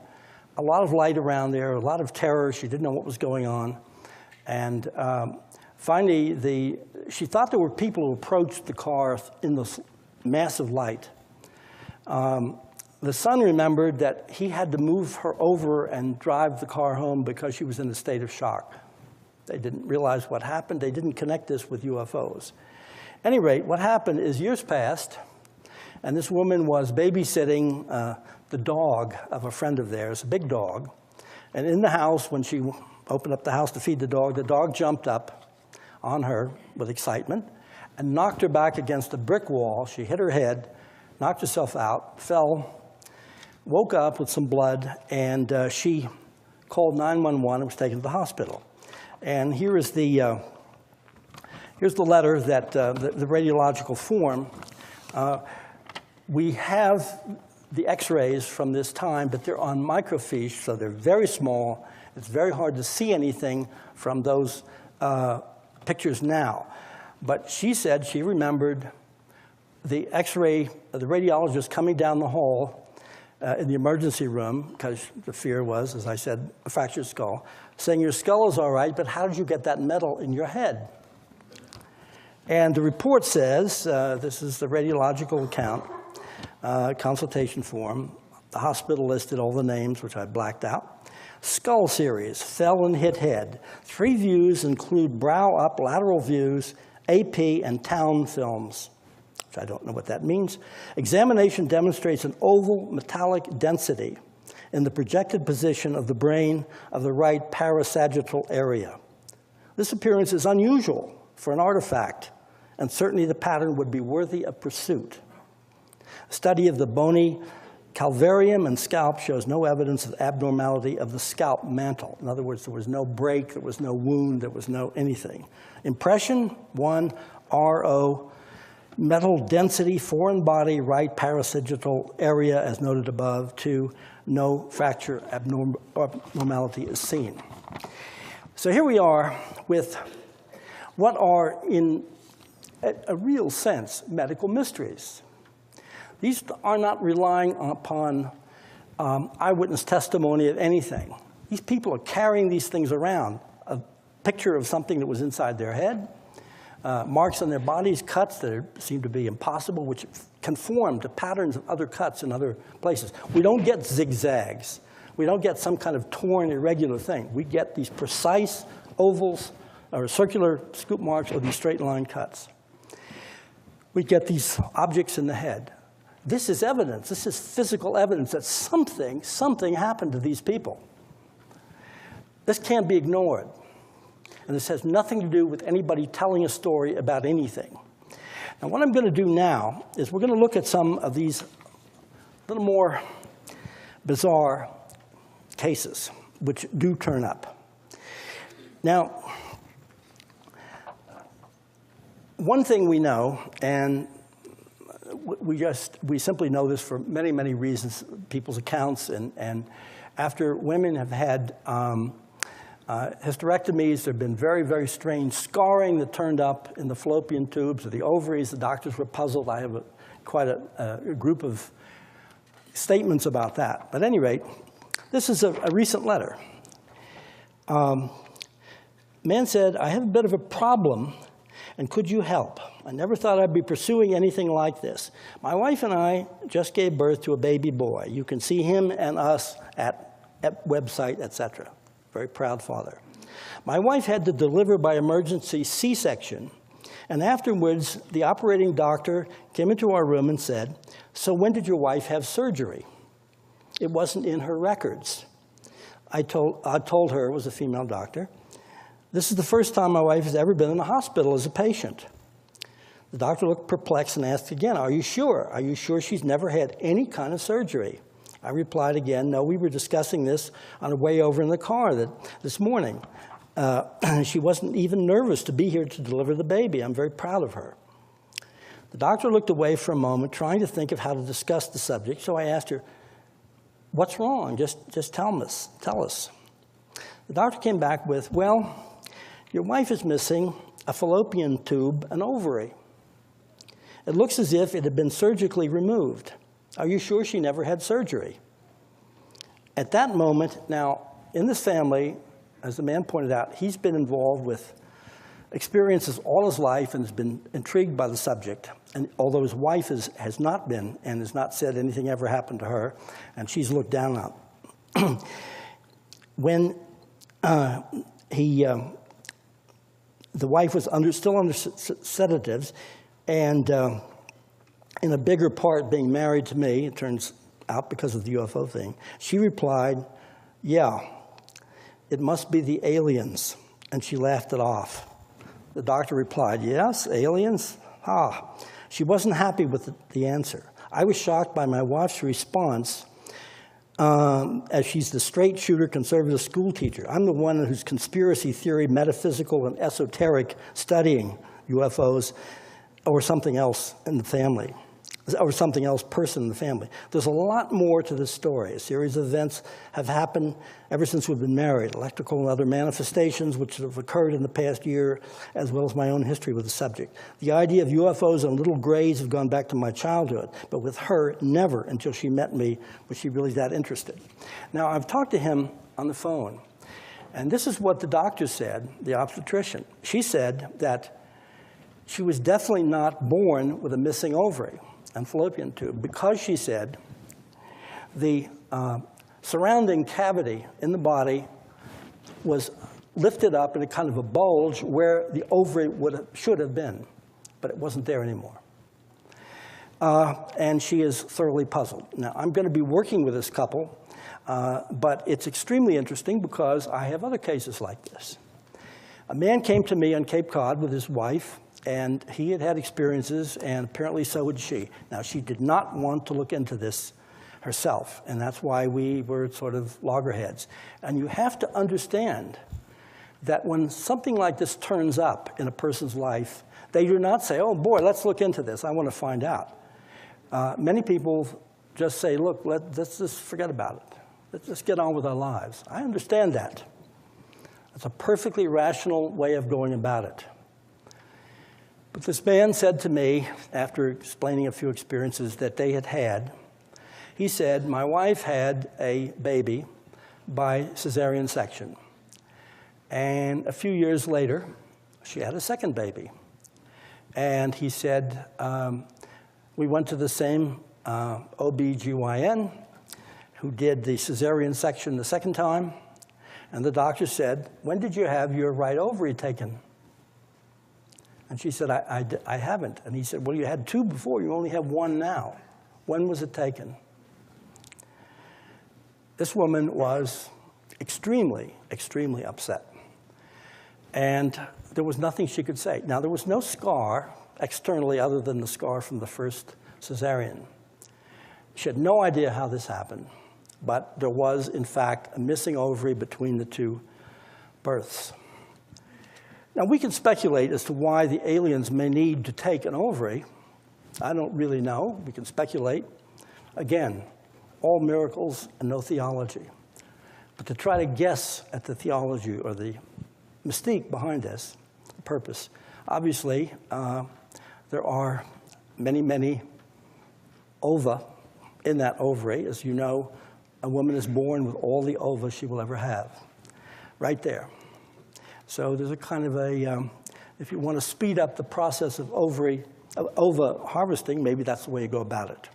a lot of light around there, a lot of terror. She didn't know what was going on. And finally, she thought there were people who approached the car in this massive light. The son remembered that he had to move her over and drive the car home because she was in a state of shock. They didn't realize what happened. They didn't connect this with UFOs. At any rate, what happened is years passed, and this woman was babysitting the dog of a friend of theirs, a big dog. And in the house, when she opened up the house to feed the dog jumped up on her with excitement and knocked her back against a brick wall. She hit her head, knocked herself out, fell, woke up with some blood, and she called 911 and was taken to the hospital. And here's the letter that the radiological form. We have the x-rays from this time, but they're on microfiche, so they're very small. It's very hard to see anything from those pictures now. But she said she remembered the x-ray, the radiologist coming down the hall in the emergency room, because the fear was, as I said, a fractured skull, saying, "Your skull is all right, but how did you get that metal in your head?" And the report says, this is the radiological account, consultation form. The hospital listed all the names, which I blacked out. Skull series, fell and hit head. 3 views include brow up, lateral views, AP, and town films. I don't know what that means. Examination demonstrates an oval metallic density in the projected position of the brain of the right parasagittal area. This appearance is unusual for an artifact, and certainly the pattern would be worthy of pursuit. A study of the bony calvarium and scalp shows no evidence of abnormality of the scalp mantle. In other words, there was no break, there was no wound, there was no anything. Impression, 1, RO, metal density, foreign body, right parasagittal area, as noted above. 2, no fracture abnormality is seen. So here we are with what are, in a real sense, medical mysteries. These are not relying upon eyewitness testimony of anything. These people are carrying these things around, a picture of something that was inside their head, marks on their bodies, cuts that seem to be impossible, which conform to patterns of other cuts in other places. We don't get zigzags. We don't get some kind of torn, irregular thing. We get these precise ovals or circular scoop marks or these straight line cuts. We get these objects in the head. This is evidence. This is physical evidence that something happened to these people. This can't be ignored. And this has nothing to do with anybody telling a story about anything. Now, what I'm going to do now is we're going to look at some of these little more bizarre cases, which do turn up. Now, one thing we know, and we simply know this for many, many reasons, people's accounts, and after women have had hysterectomies, there have been very, very strange scarring that turned up in the fallopian tubes or the ovaries. The doctors were puzzled. I have quite a group of statements about that. But at any rate, this is a recent letter. Man said, I have a bit of a problem, and could you help? I never thought I'd be pursuing anything like this. My wife and I just gave birth to a baby boy. You can see him and us at website, etc. Very proud father. My wife had to deliver by emergency C-section, and afterwards the operating doctor came into our room and said, so when did your wife have surgery? It wasn't in her records. I told her, it was a female doctor, this is the first time my wife has ever been in the hospital as a patient. The doctor looked perplexed and asked again, are you sure? Are you sure she's never had any kind of surgery? I replied again, no, we were discussing this on the way over in the car this morning. She wasn't even nervous to be here to deliver the baby. I'm very proud of her. The doctor looked away for a moment, trying to think of how to discuss the subject, so I asked her, what's wrong? Just tell us. The doctor came back with, well, your wife is missing a fallopian tube, an ovary. It looks as if it had been surgically removed. Are you sure she never had surgery? At that moment, now, in this family, as the man pointed out, he's been involved with experiences all his life and has been intrigued by the subject. And although his wife has not been and has not said anything ever happened to her, and she's looked down on. When the wife was still under sedatives, and in a bigger part being married to me, it turns out because of the UFO thing, she replied, yeah, it must be the aliens, and she laughed it off. The doctor replied, yes, aliens? She wasn't happy with the answer. I was shocked by my wife's response, as she's the straight shooter conservative school teacher. I'm the one who's conspiracy theory, metaphysical, and esoteric studying UFOs or something else in the family, or something else person in the family. There's a lot more to this story. A series of events have happened ever since we've been married, electrical and other manifestations which have occurred in the past year, as well as my own history with the subject. The idea of UFOs and little grays have gone back to my childhood, but with her, never until she met me was she really that interested. Now, I've talked to him on the phone, and this is what the doctor said, the obstetrician. She said that she was definitely not born with a missing ovary and fallopian tube because, she said, the surrounding cavity in the body was lifted up in a kind of a bulge where the ovary should have been, but it wasn't there anymore. And she is thoroughly puzzled. Now, I'm going to be working with this couple, but it's extremely interesting because I have other cases like this. A man came to me on Cape Cod with his wife, and he had had experiences, and apparently so had she. Now, she did not want to look into this herself, and that's why we were sort of loggerheads. And you have to understand that when something like this turns up in a person's life, they do not say, oh, boy, let's look into this. I want to find out. Many people just say, look, let's just forget about it. Let's just get on with our lives. I understand that. It's a perfectly rational way of going about it. But this man said to me, after explaining a few experiences that they had had, he said, my wife had a baby by cesarean section. And a few years later, she had a second baby. And he said, we went to the same OBGYN who did the cesarean section the second time, and the doctor said, "When did you have your right ovary taken?" And she said, I haven't. And he said, "Well, you had 2 before, you only have 1 now. When was it taken?" This woman was extremely, extremely upset. And there was nothing she could say. Now, there was no scar externally other than the scar from the first cesarean. She had no idea how this happened, but there was, in fact, a missing ovary between the 2 births. Now, we can speculate as to why the aliens may need to take an ovary. I don't really know. We can speculate. Again, all miracles and no theology. But to try to guess at the theology or the mystique behind this, the purpose, obviously, there are many, many ova in that ovary. As you know, a woman is born with all the ova she will ever have, right there. So there's a kind of a, if you want to speed up the process of ova harvesting, maybe that's the way you go about it.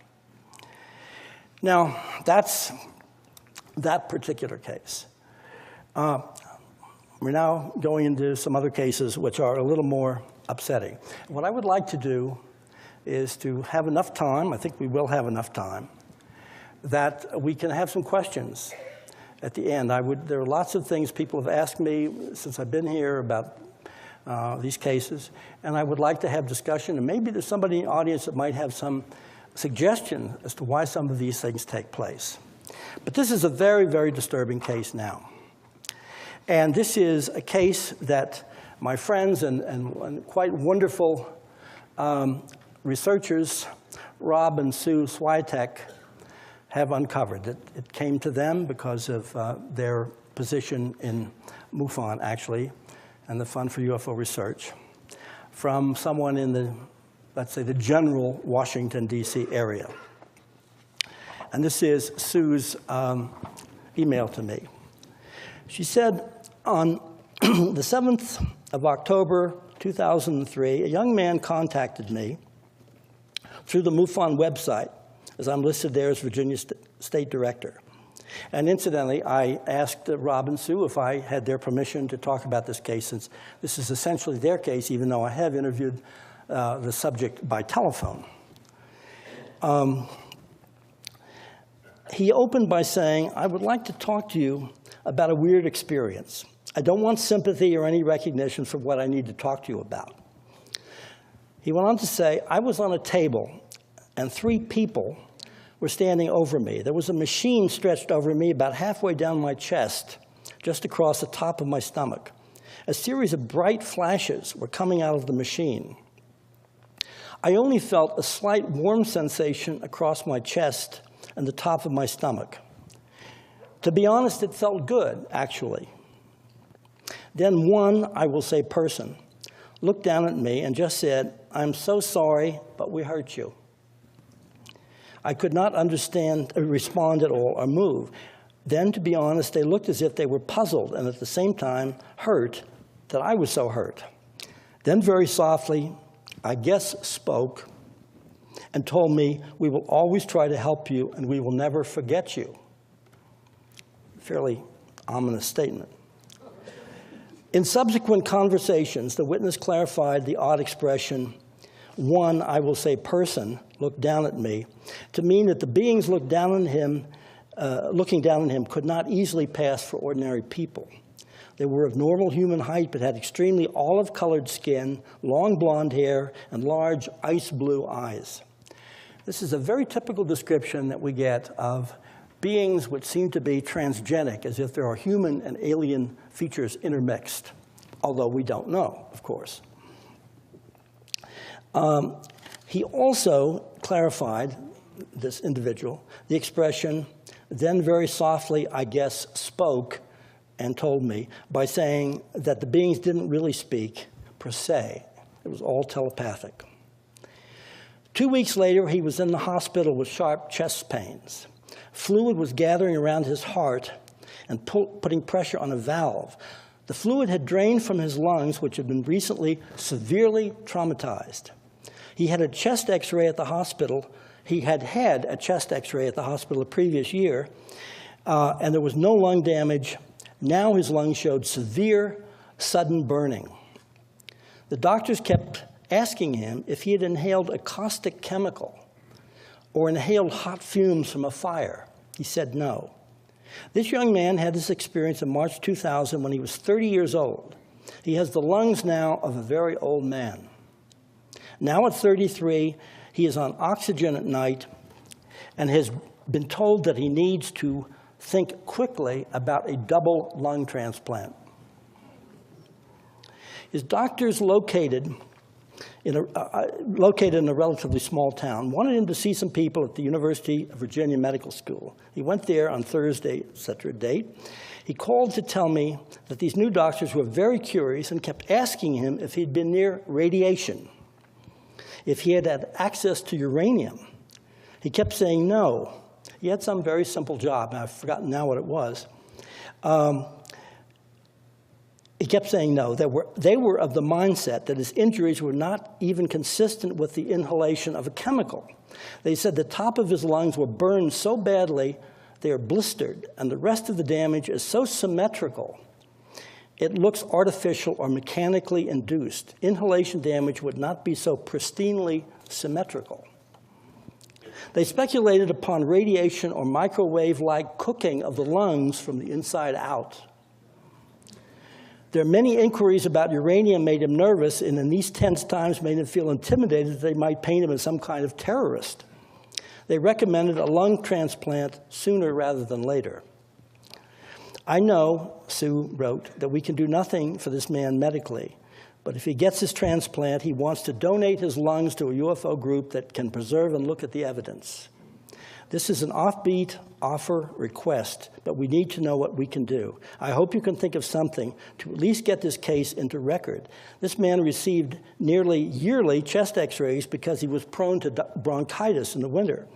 Now, that's that particular case. We're now going into some other cases which are a little more upsetting. What I would like to do is to have enough time, I think we will have enough time, that we can have some questions at the end. There are lots of things people have asked me since I've been here about these cases, and I would like to have discussion, and maybe there's somebody in the audience that might have some suggestion as to why some of these things take place. But this is a very, very disturbing case now. And this is a case that my friends and quite wonderful researchers, Rob and Sue Swiatek, have uncovered. It came to them because of their position in MUFON, actually, and the Fund for UFO Research, from someone in the, let's say, the general Washington, D.C. area. And this is Sue's email to me. She said, on the 7th of October, 2003, a young man contacted me through the MUFON website, as I'm listed there as Virginia State Director. And incidentally, I asked Rob and Sue if I had their permission to talk about this case, since this is essentially their case, even though I have interviewed the subject by telephone. He opened by saying, "I would like to talk to you about a weird experience. I don't want sympathy or any recognition for what I need to talk to you about." He went on to say, "I was on a table, and 3 people were standing over me. There was a machine stretched over me about halfway down my chest, just across the top of my stomach. A series of bright flashes were coming out of the machine. I only felt a slight warm sensation across my chest and the top of my stomach. To be honest, it felt good, actually. Then one, I will say person, looked down at me and just said, 'I'm so sorry, but we hurt you.' I could not respond at all or move. Then, to be honest, they looked as if they were puzzled and at the same time hurt that I was so hurt. Then very softly, I guess spoke and told me, 'We will always try to help you and we will never forget you.'" Fairly ominous statement. In subsequent conversations, the witness clarified the odd expression, "One, I will say person, looked down at me," to mean that the beings looking down on him could not easily pass for ordinary people. They were of normal human height, but had extremely olive-colored skin, long blonde hair, and large ice blue eyes. This is a very typical description that we get of beings which seem to be transgenic, as if there are human and alien features intermixed, although we don't know, of course. He also clarified, this individual, the expression, "Then very softly, I guess, spoke and told me," by saying that the beings didn't really speak per se. It was all telepathic. 2 weeks later, he was in the hospital with sharp chest pains. Fluid was gathering around his heart and putting pressure on a valve. The fluid had drained from his lungs, which had been recently severely traumatized. He had a chest x-ray at the hospital. He had had a chest x-ray at the hospital the previous year, and there was no lung damage. Now his lungs showed severe, sudden burning. The doctors kept asking him if he had inhaled a caustic chemical or inhaled hot fumes from a fire. He said no. This young man had this experience in March 2000 when he was 30 years old. He has the lungs now of a very old man. Now at 33, he is on oxygen at night and has been told that he needs to think quickly about a double lung transplant. His doctors located in a relatively small town wanted him to see some people at the University of Virginia Medical School. He went there on Thursday, set a date. He called to tell me that these new doctors were very curious and kept asking him if he'd been near radiation, if he had had access to uranium. He kept saying no. He had some very simple job, and I've forgotten now what it was. He kept saying no. They were of the mindset that his injuries were not even consistent with the inhalation of a chemical. They said the top of his lungs were burned so badly they are blistered, and the rest of the damage is so symmetrical it looks artificial or mechanically induced. Inhalation damage would not be so pristinely symmetrical. They speculated upon radiation or microwave-like cooking of the lungs from the inside out. There are many inquiries about uranium made him nervous, and in these tense times made him feel intimidated that they might paint him as some kind of terrorist. They recommended a lung transplant sooner rather than later. I know, Sue wrote, that we can do nothing for this man medically, but if he gets his transplant, he wants to donate his lungs to a UFO group that can preserve and look at the evidence. This is an offbeat offer request, but we need to know what we can do. I hope you can think of something to at least get this case into record. This man received nearly yearly chest x-rays because he was prone to bronchitis in the winter.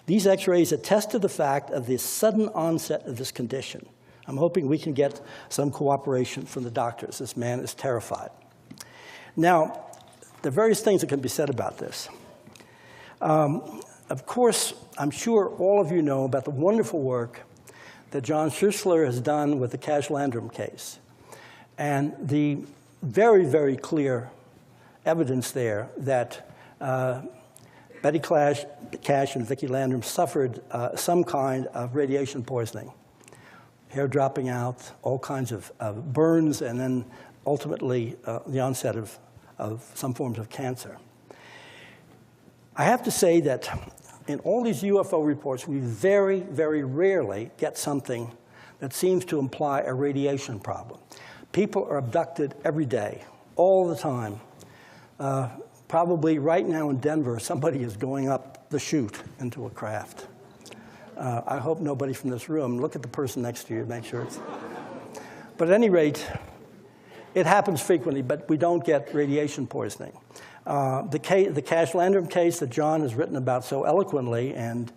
These x-rays attest to the fact of the sudden onset of this condition. I'm hoping we can get some cooperation from the doctors. This man is terrified. Now, there are various things that can be said about this. Of course, I'm sure all of you know about the wonderful work that John Schuessler has done with the Cash Landrum case, and the very, very clear evidence there that Betty Cash and Vicki Landrum suffered some kind of radiation poisoning, hair dropping out, all kinds of burns, and then ultimately the onset of some forms of cancer. I have to say that in all these UFO reports, we very, very rarely get something that seems to imply a radiation problem. People are abducted every day, all the time. Probably right now in Denver, somebody is going up the chute into a craft. I hope nobody from this room. Look at the person next to you, make sure it's... But at any rate, it happens frequently, but we don't get radiation poisoning. The Cash Landrum case that John has written about so eloquently and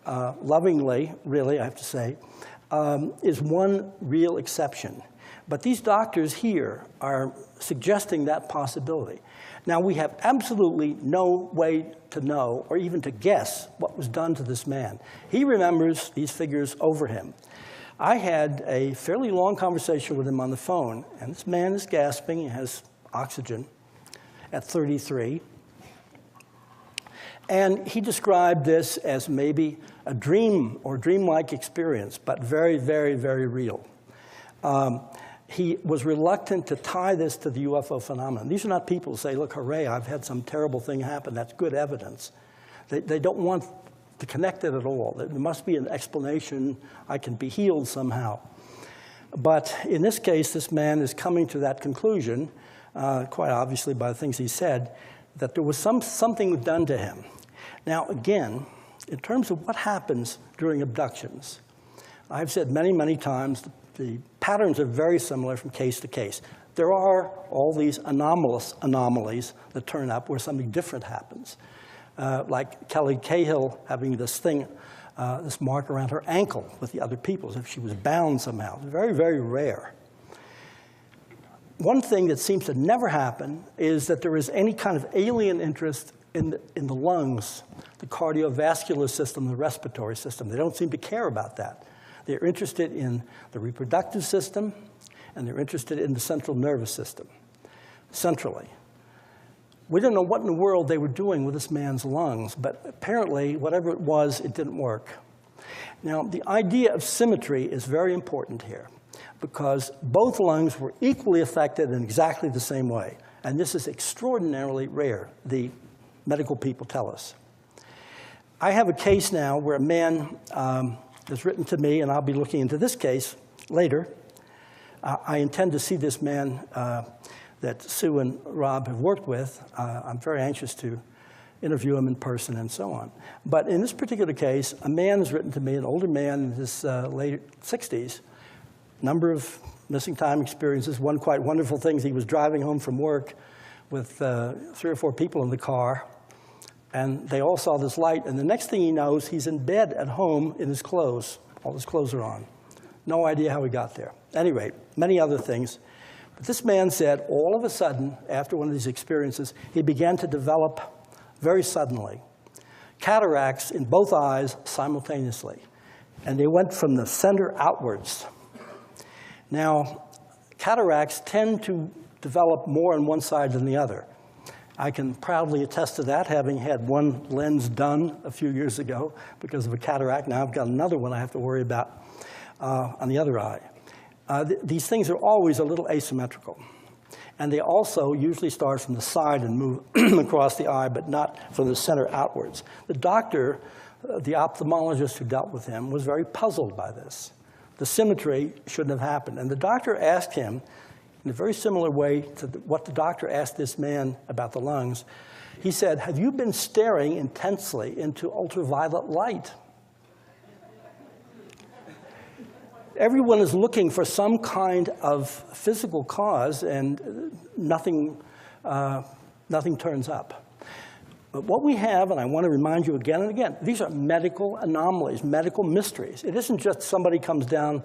lovingly, really, I have to say, is one real exception. But these doctors here are suggesting that possibility. Now, we have absolutely no way to know or even to guess what was done to this man. He remembers these figures over him. I had a fairly long conversation with him on the phone, and this man is gasping. He has oxygen at 33. And he described this as maybe a dream or dreamlike experience, but very, very, very real. He was reluctant to tie this to the UFO phenomenon. These are not people who say, look, hooray, I've had some terrible thing happen. That's good evidence. They don't want to connect it at all. There must be an explanation. I can be healed somehow. But in this case, this man is coming to that conclusion, quite obviously by the things he said, that there was something done to him. Now, again, in terms of what happens during abductions, I've said many, many times the patterns are very similar from case to case. There are all these anomalies that turn up where something different happens, like Kelly Cahill having this thing, this mark around her ankle with the other people, as if she was bound somehow. It's very, very rare. One thing that seems to never happen is that there is any kind of alien interest in the lungs the cardiovascular system, the respiratory system. They don't seem to care about that. They're interested in the reproductive system, and they're interested in the central nervous system, centrally. We don't know what in the world they were doing with this man's lungs, but apparently, whatever it was, it didn't work. Now, the idea of symmetry is very important here, because both lungs were equally affected in exactly the same way. And this is extraordinarily rare, the medical people tell us. I have a case now where a man has written to me, and I'll be looking into this case later. I intend to see this man that Sue and Rob have worked with. I'm very anxious to interview him in person and so on. But in this particular case, a man has written to me, an older man in his late 60s, number of missing time experiences. One quite wonderful thing is he was driving home from work with 3 or 4 people in the car, and they all saw this light, and the next thing he knows, he's in bed at home in his clothes. All his clothes are on. No idea how he got there. At any rate, many other things. But this man said, all of a sudden, after one of these experiences, he began to develop, very suddenly, cataracts in both eyes simultaneously. And they went from the center outwards. Now, cataracts tend to develop more on one side than the other. I can proudly attest to that, having had one lens done a few years ago because of a cataract. Now I've got another one I have to worry about on the other eye. These things are always a little asymmetrical. And they also usually start from the side and move across the eye, but not from the center outwards. The doctor, the ophthalmologist who dealt with him, was very puzzled by this. The symmetry shouldn't have happened. And the doctor asked him, in a very similar way to what the doctor asked this man about the lungs, he said, have you been staring intensely into ultraviolet light? Everyone is looking for some kind of physical cause, and nothing turns up. But what we have, and I want to remind you again and again, these are medical anomalies, medical mysteries. It isn't just somebody comes down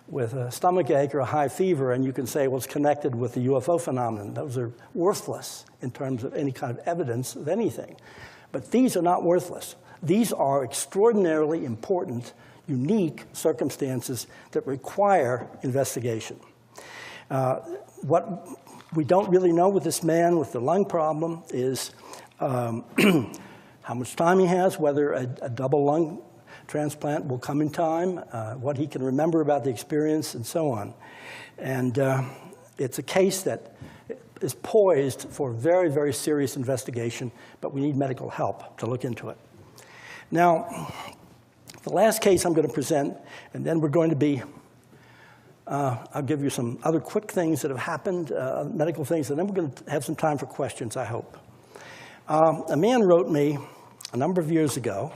with a stomachache or a high fever, and you can say, well, it's connected with the UFO phenomenon. Those are worthless in terms of any kind of evidence of anything. But these are not worthless. These are extraordinarily important, unique circumstances that require investigation. What we don't really know with this man with the lung problem is how much time he has, whether a double lung transplant will come in time, what he can remember about the experience, and so on. And it's a case that is poised for very, very serious investigation, but we need medical help to look into it. Now, the last case I'm going to present, and then we're going to be, I'll give you some other quick things that have happened, medical things, and then we're going to have some time for questions, I hope. A man wrote me a number of years ago.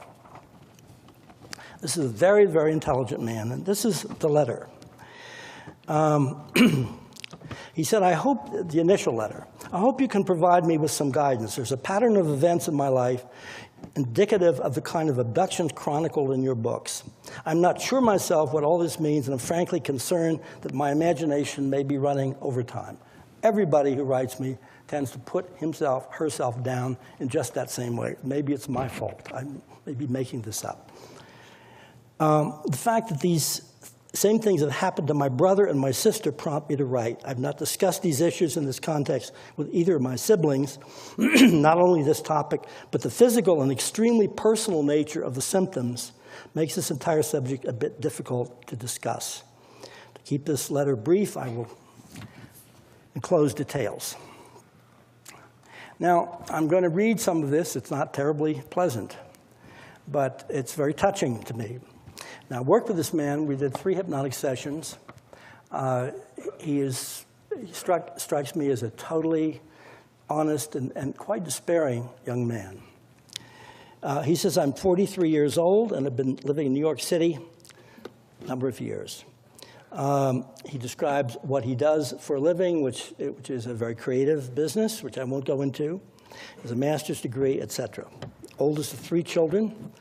This is a very, very intelligent man, and this is the letter. He said, I hope, the initial letter, I hope you can provide me with some guidance. There's a pattern of events in my life indicative of the kind of abductions chronicled in your books. I'm not sure myself what all this means, and I'm frankly concerned that my imagination may be running overtime. Everybody who writes me tends to put himself, herself down in just that same way. Maybe it's my fault. I may be making this up. The fact that these same things have happened to my brother and my sister prompt me to write. I've not discussed these issues in this context with either of my siblings, not only this topic, but the physical and extremely personal nature of the symptoms makes this entire subject a bit difficult to discuss. To keep this letter brief, I will enclose details. Now, I'm going to read some of this. It's not terribly pleasant, but it's very touching to me. Now, I worked with this man. We did 3 hypnotic sessions. He strikes me as a totally honest and quite despairing young man. He says, I'm 43 years old and have been living in New York City a number of years. He describes what he does for a living, which is a very creative business, which I won't go into. He has a master's degree, etc. Oldest of 3 children.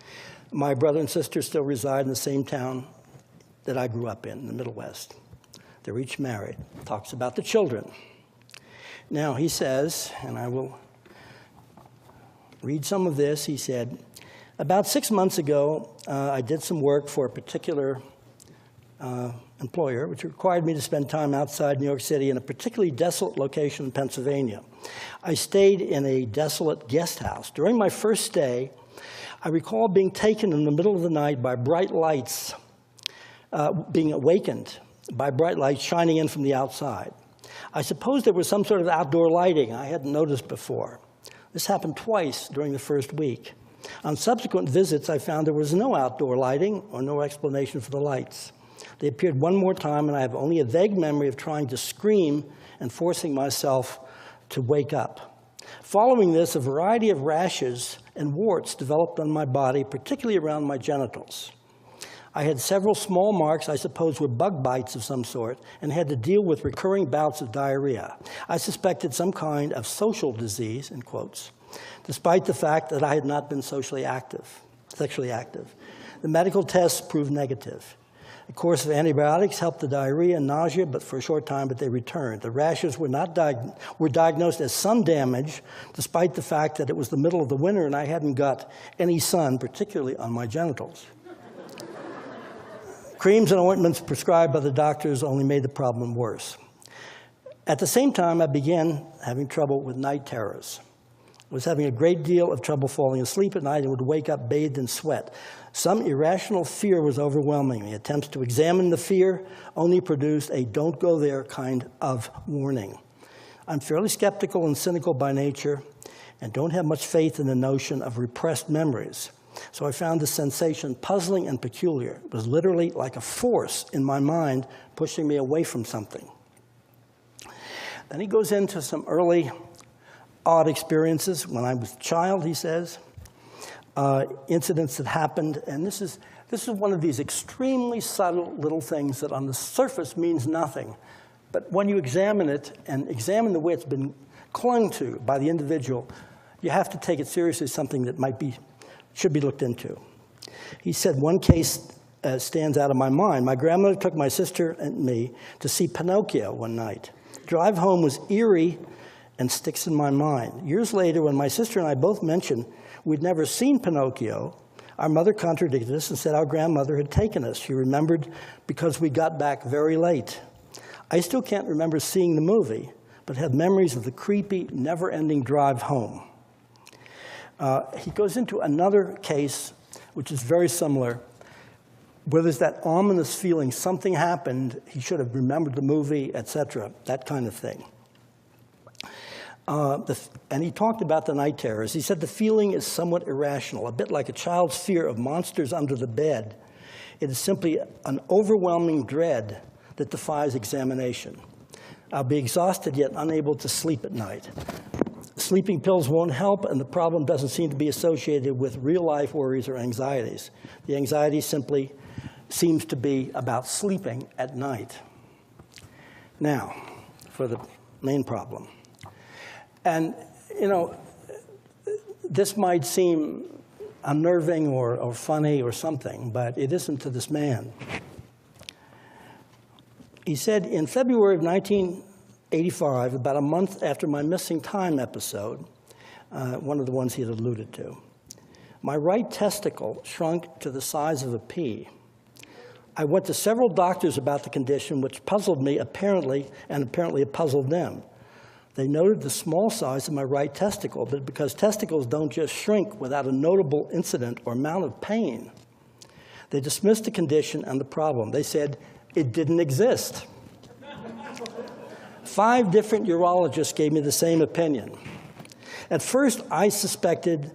My brother and sister still reside in the same town that I grew up in the Middle West. They're each married. Talks about the children. Now, he says, and I will read some of this, he said, About 6 months ago, I did some work for a particular employer, which required me to spend time outside New York City in a particularly desolate location in Pennsylvania. I stayed in a desolate guest house. During my first stay, I recall being taken in the middle of the night by bright lights, being awakened by bright lights shining in from the outside. I suppose there was some sort of outdoor lighting I hadn't noticed before. This happened twice during the first week. On subsequent visits, I found there was no outdoor lighting or no explanation for the lights. They appeared one more time, and I have only a vague memory of trying to scream and forcing myself to wake up. Following this, a variety of rashes and warts developed on my body, particularly around my genitals. I had several small marks I suppose were bug bites of some sort, and had to deal with recurring bouts of diarrhea. I suspected some kind of social disease, in quotes, despite the fact that I had not been sexually active. The medical tests proved negative. A course of antibiotics helped the diarrhea and nausea, but for a short time, but they returned. The rashes were diagnosed as sun damage, despite the fact that it was the middle of the winter and I hadn't got any sun, particularly on my genitals. Creams and ointments prescribed by the doctors only made the problem worse. At the same time, I began having trouble with night terrors. I was having a great deal of trouble falling asleep at night and would wake up bathed in sweat. Some irrational fear was overwhelming me. Attempts to examine the fear only produced a don't go there kind of warning. I'm fairly skeptical and cynical by nature and don't have much faith in the notion of repressed memories. So I found the sensation puzzling and peculiar. It was literally like a force in my mind pushing me away from something. Then he goes into some early odd experiences when I was a child, he says, incidents that happened, and this is one of these extremely subtle little things that on the surface means nothing, but when you examine it and examine the way it's been clung to by the individual, you have to take it seriously as something that should be looked into. He said one case stands out of my mind. My grandmother took my sister and me to see Pinocchio one night. The drive home was eerie and sticks in my mind. Years later, when my sister and I both mentioned we'd never seen Pinocchio, our mother contradicted us and said our grandmother had taken us. She remembered because we got back very late. I still can't remember seeing the movie, but have memories of the creepy, never-ending drive home. He goes into another case, which is very similar, where there's that ominous feeling something happened, he should have remembered the movie, etc., that kind of thing. And he talked about the night terrors. He said the feeling is somewhat irrational, a bit like a child's fear of monsters under the bed. It is simply an overwhelming dread that defies examination. I'll be exhausted yet unable to sleep at night. Sleeping pills won't help, and the problem doesn't seem to be associated with real-life worries or anxieties. The anxiety simply seems to be about sleeping at night. Now, for the main problem. And, you know, this might seem unnerving or funny or something, but it isn't to this man. He said, in February of 1985, about a month after my missing time episode, one of the ones he had alluded to, my right testicle shrunk to the size of a pea. I went to several doctors about the condition, which puzzled me apparently, and apparently it puzzled them. They noted the small size of my right testicle, but because testicles don't just shrink without a notable incident or amount of pain, they dismissed the condition and the problem. They said it didn't exist. 5 different urologists gave me the same opinion. At first, I suspected,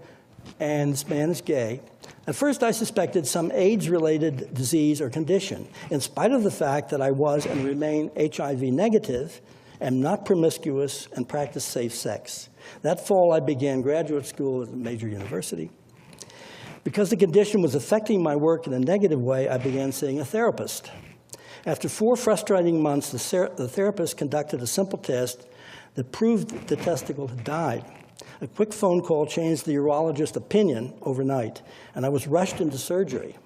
and this man is gay, at first I suspected some AIDS-related disease or condition, in spite of the fact that I was and remain HIV negative, am not promiscuous, and practice safe sex. That fall, I began graduate school at a major university. Because the condition was affecting my work in a negative way, I began seeing a therapist. After 4 frustrating months, the therapist conducted a simple test that proved the testicle had died. A quick phone call changed the urologist's opinion overnight, and I was rushed into surgery.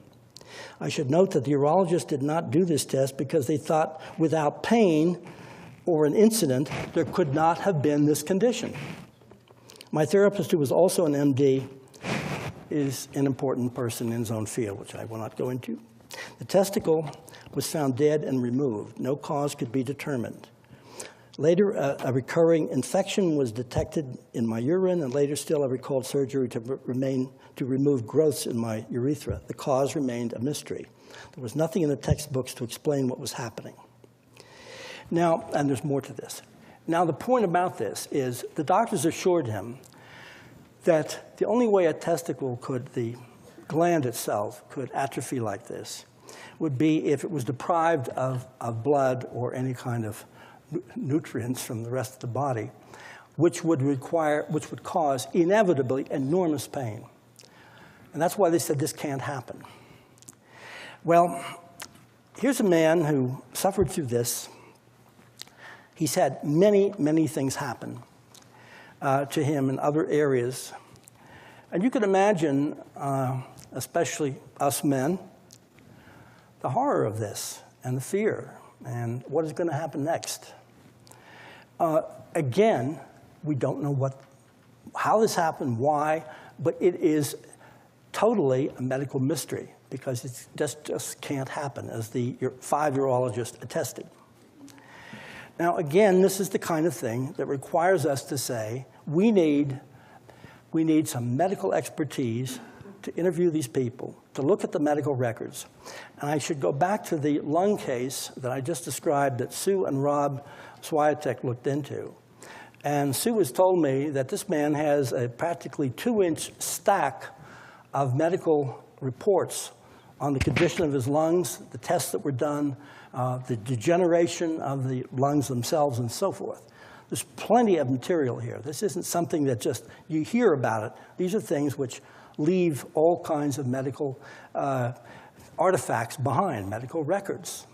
I should note that the urologist did not do this test because they thought without pain or an incident, there could not have been this condition. My therapist, who was also an MD, is an important person in his own field, which I will not go into. The testicle was found dead and removed. No cause could be determined. Later, a recurring infection was detected in my urine, and later still I recalled surgery to remove growths in my urethra. The cause remained a mystery. There was nothing in the textbooks to explain what was happening. Now, and there's more to this. Now, the point about this is the doctors assured him that the only way a testicle the gland itself could atrophy like this would be if it was deprived of blood or any kind of nutrients from the rest of the body, which would cause inevitably enormous pain. And that's why they said this can't happen. Well, here's a man who suffered through this. He's had many, many things happen to him in other areas. And you can imagine, especially us men, the horror of this and the fear and what is going to happen next. Again, we don't know how this happened, why, but it is totally a medical mystery because it just can't happen, as the 5 urologists attested. Now, again, this is the kind of thing that requires us to say, we need some medical expertise to interview these people, to look at the medical records. And I should go back to the lung case that I just described that Sue and Rob Swiatek looked into. And Sue has told me that this man has a practically 2-inch stack of medical reports on the condition of his lungs, the tests that were done, the degeneration of the lungs themselves, and so forth. There's plenty of material here. This isn't something that just you hear about it. These are things which leave all kinds of medical artifacts behind, medical records.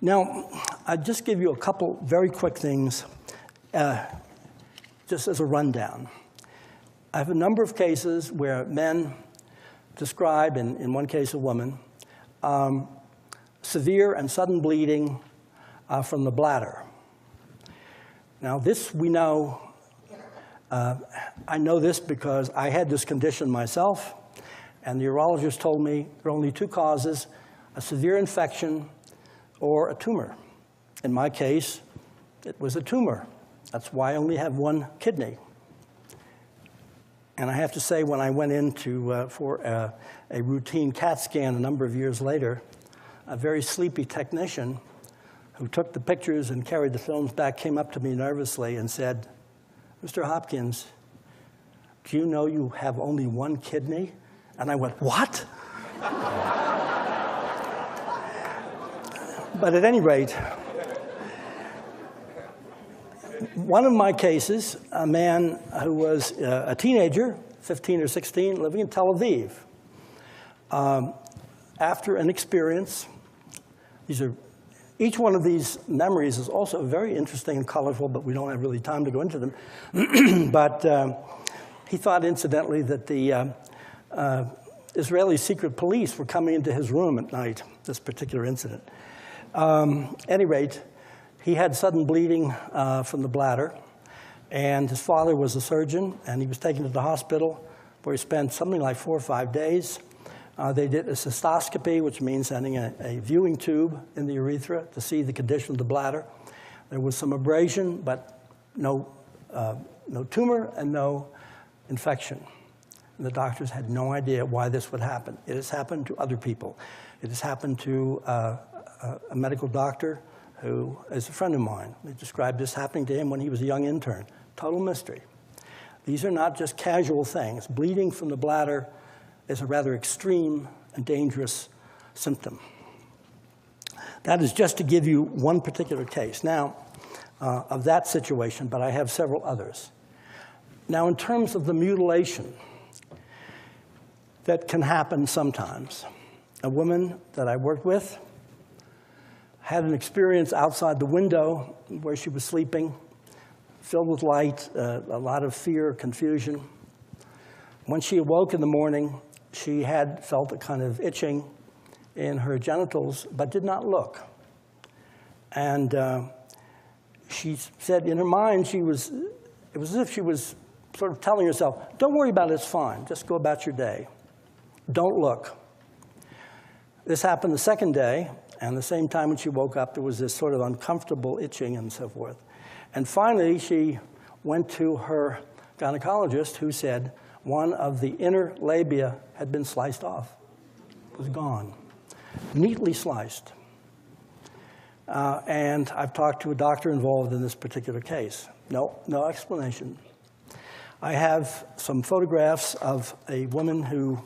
Now, I'll just give you a couple very quick things just as a rundown. I have a number of cases where men describe, in one case a woman, severe and sudden bleeding from the bladder. Now, this we know, I know this because I had this condition myself, and the urologist told me there are only 2 causes, a severe infection or a tumor. In my case, it was a tumor. That's why I only have 1 kidney. And I have to say, when I went in for a routine CAT scan a number of years later, a very sleepy technician who took the pictures and carried the films back came up to me nervously and said, "Mr. Hopkins, do you know you have only 1 kidney?" And I went, "What?" But at any rate, one of my cases, a man who was a teenager, 15 or 16, living in Tel Aviv. After an experience, each one of these memories is also very interesting and colorful, but we don't have really time to go into them. But he thought, incidentally, that the Israeli secret police were coming into his room at night, this particular incident. At any rate, he had sudden bleeding from the bladder, and his father was a surgeon, and he was taken to the hospital where he spent something like 4 or 5 days. They did a cystoscopy, which means sending a viewing tube in the urethra to see the condition of the bladder. There was some abrasion, but no tumor and no infection. And the doctors had no idea why this would happen. It has happened to other people. It has happened to a medical doctor who is a friend of mine. He described this happening to him when he was a young intern. Total mystery. These are not just casual things. Bleeding from the bladder is a rather extreme and dangerous symptom. That is just to give you one particular case now of that situation, but I have several others. Now, in terms of the mutilation that can happen sometimes, a woman that I worked with had an experience outside the window where she was sleeping, filled with light, a lot of fear, confusion. When she awoke in the morning, she had felt a kind of itching in her genitals, but did not look. And she said in her mind, it was as if she was sort of telling herself, don't worry about it, it's fine. Just go about your day. Don't look. This happened the second day, and the same time when she woke up, there was this sort of uncomfortable itching and so forth. And finally, she went to her gynecologist, who said one of the inner labia had been sliced off. It was gone, neatly sliced. And I've talked to a doctor involved in this particular case. No explanation. I have some photographs of a woman who,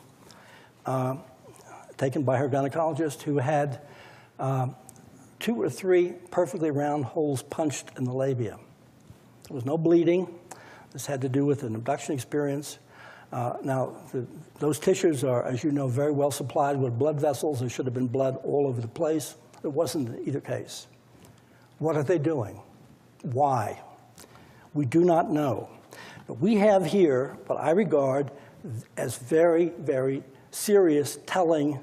taken by her gynecologist, who had 2 or 3 perfectly round holes punched in the labia. There was no bleeding. This had to do with an abduction experience. Now, those tissues are, as you know, very well supplied with blood vessels. There should have been blood all over the place. It wasn't in either case. What are they doing? Why? We do not know. But we have here what I regard as very, very serious, telling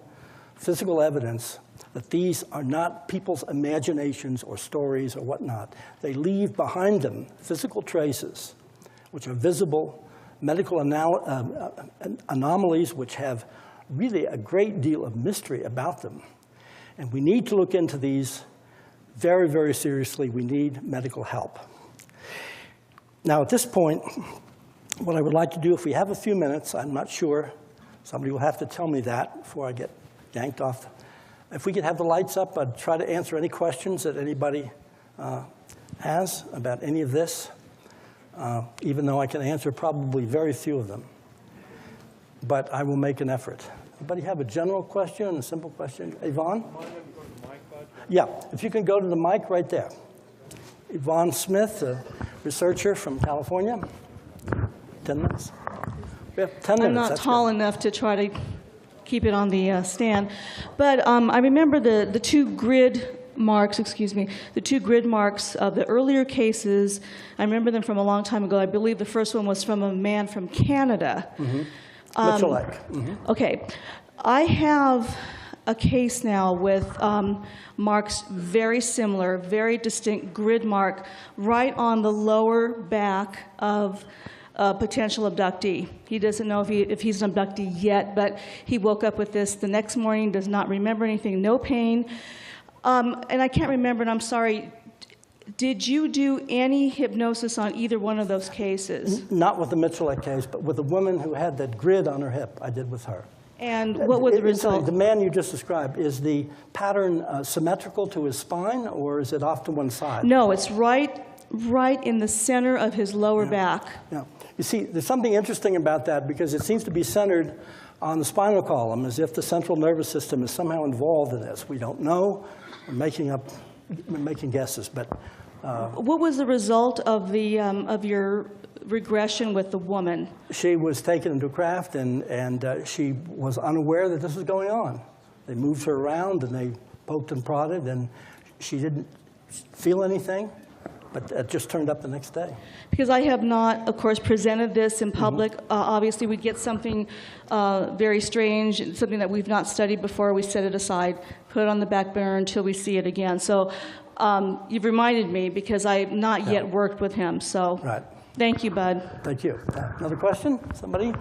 physical evidence that these are not people's imaginations or stories or whatnot. They leave behind them physical traces, which are visible, medical anomalies which have really a great deal of mystery about them. And we need to look into these very, very seriously. We need medical help. Now, at this point, what I would like to do, if we have a few minutes, I'm not sure, somebody will have to tell me that before I get yanked off. If we could have the lights up, I'd try to answer any questions that anybody has about any of this, even though I can answer probably very few of them. But I will make an effort. Anybody have a general question, a simple question? Yvonne? Yeah, if you can go to the mic right there. Yvonne Smith, a researcher from California. 10 minutes. We have 10 minutes. I'm not tall enough to try to keep it on the stand. But I remember the 2 grid marks, the 2 grid marks of the earlier cases. I remember them from a long time ago. I believe the first one was from a man from Canada. Mm-hmm. Mitchell-like. Mm-hmm. Okay. I have a case now with marks very similar, very distinct grid mark right on the lower back of a potential abductee. He doesn't know if he's an abductee yet, but he woke up with this the next morning, does not remember anything, no pain. And I can't remember, and I'm sorry, did you do any hypnosis on either one of those cases? Not with the Mitchell-like case, but with the woman who had that grid on her hip, I did with her. And what were the results? The man you just described, is the pattern symmetrical to his spine, or is it off to one side? No, it's right in the center of his lower back. Yeah. You see, there's something interesting about that, because it seems to be centered on the spinal column, as if the central nervous system is somehow involved in this. We don't know. We're making guesses, but... what was the result of your regression with the woman? She was taken into craft, and she was unaware that this was going on. They moved her around, and they poked and prodded, and she didn't feel anything, but it just turned up the next day. Because I have not, of course, presented this in public. Mm-hmm. Obviously, we'd get something very strange, something that we've not studied before. We set it aside, put it on the back burner until we see it again. So you've reminded me, because I have not yet worked with him. So right. Thank you, Bud. Thank you. Another question? Somebody?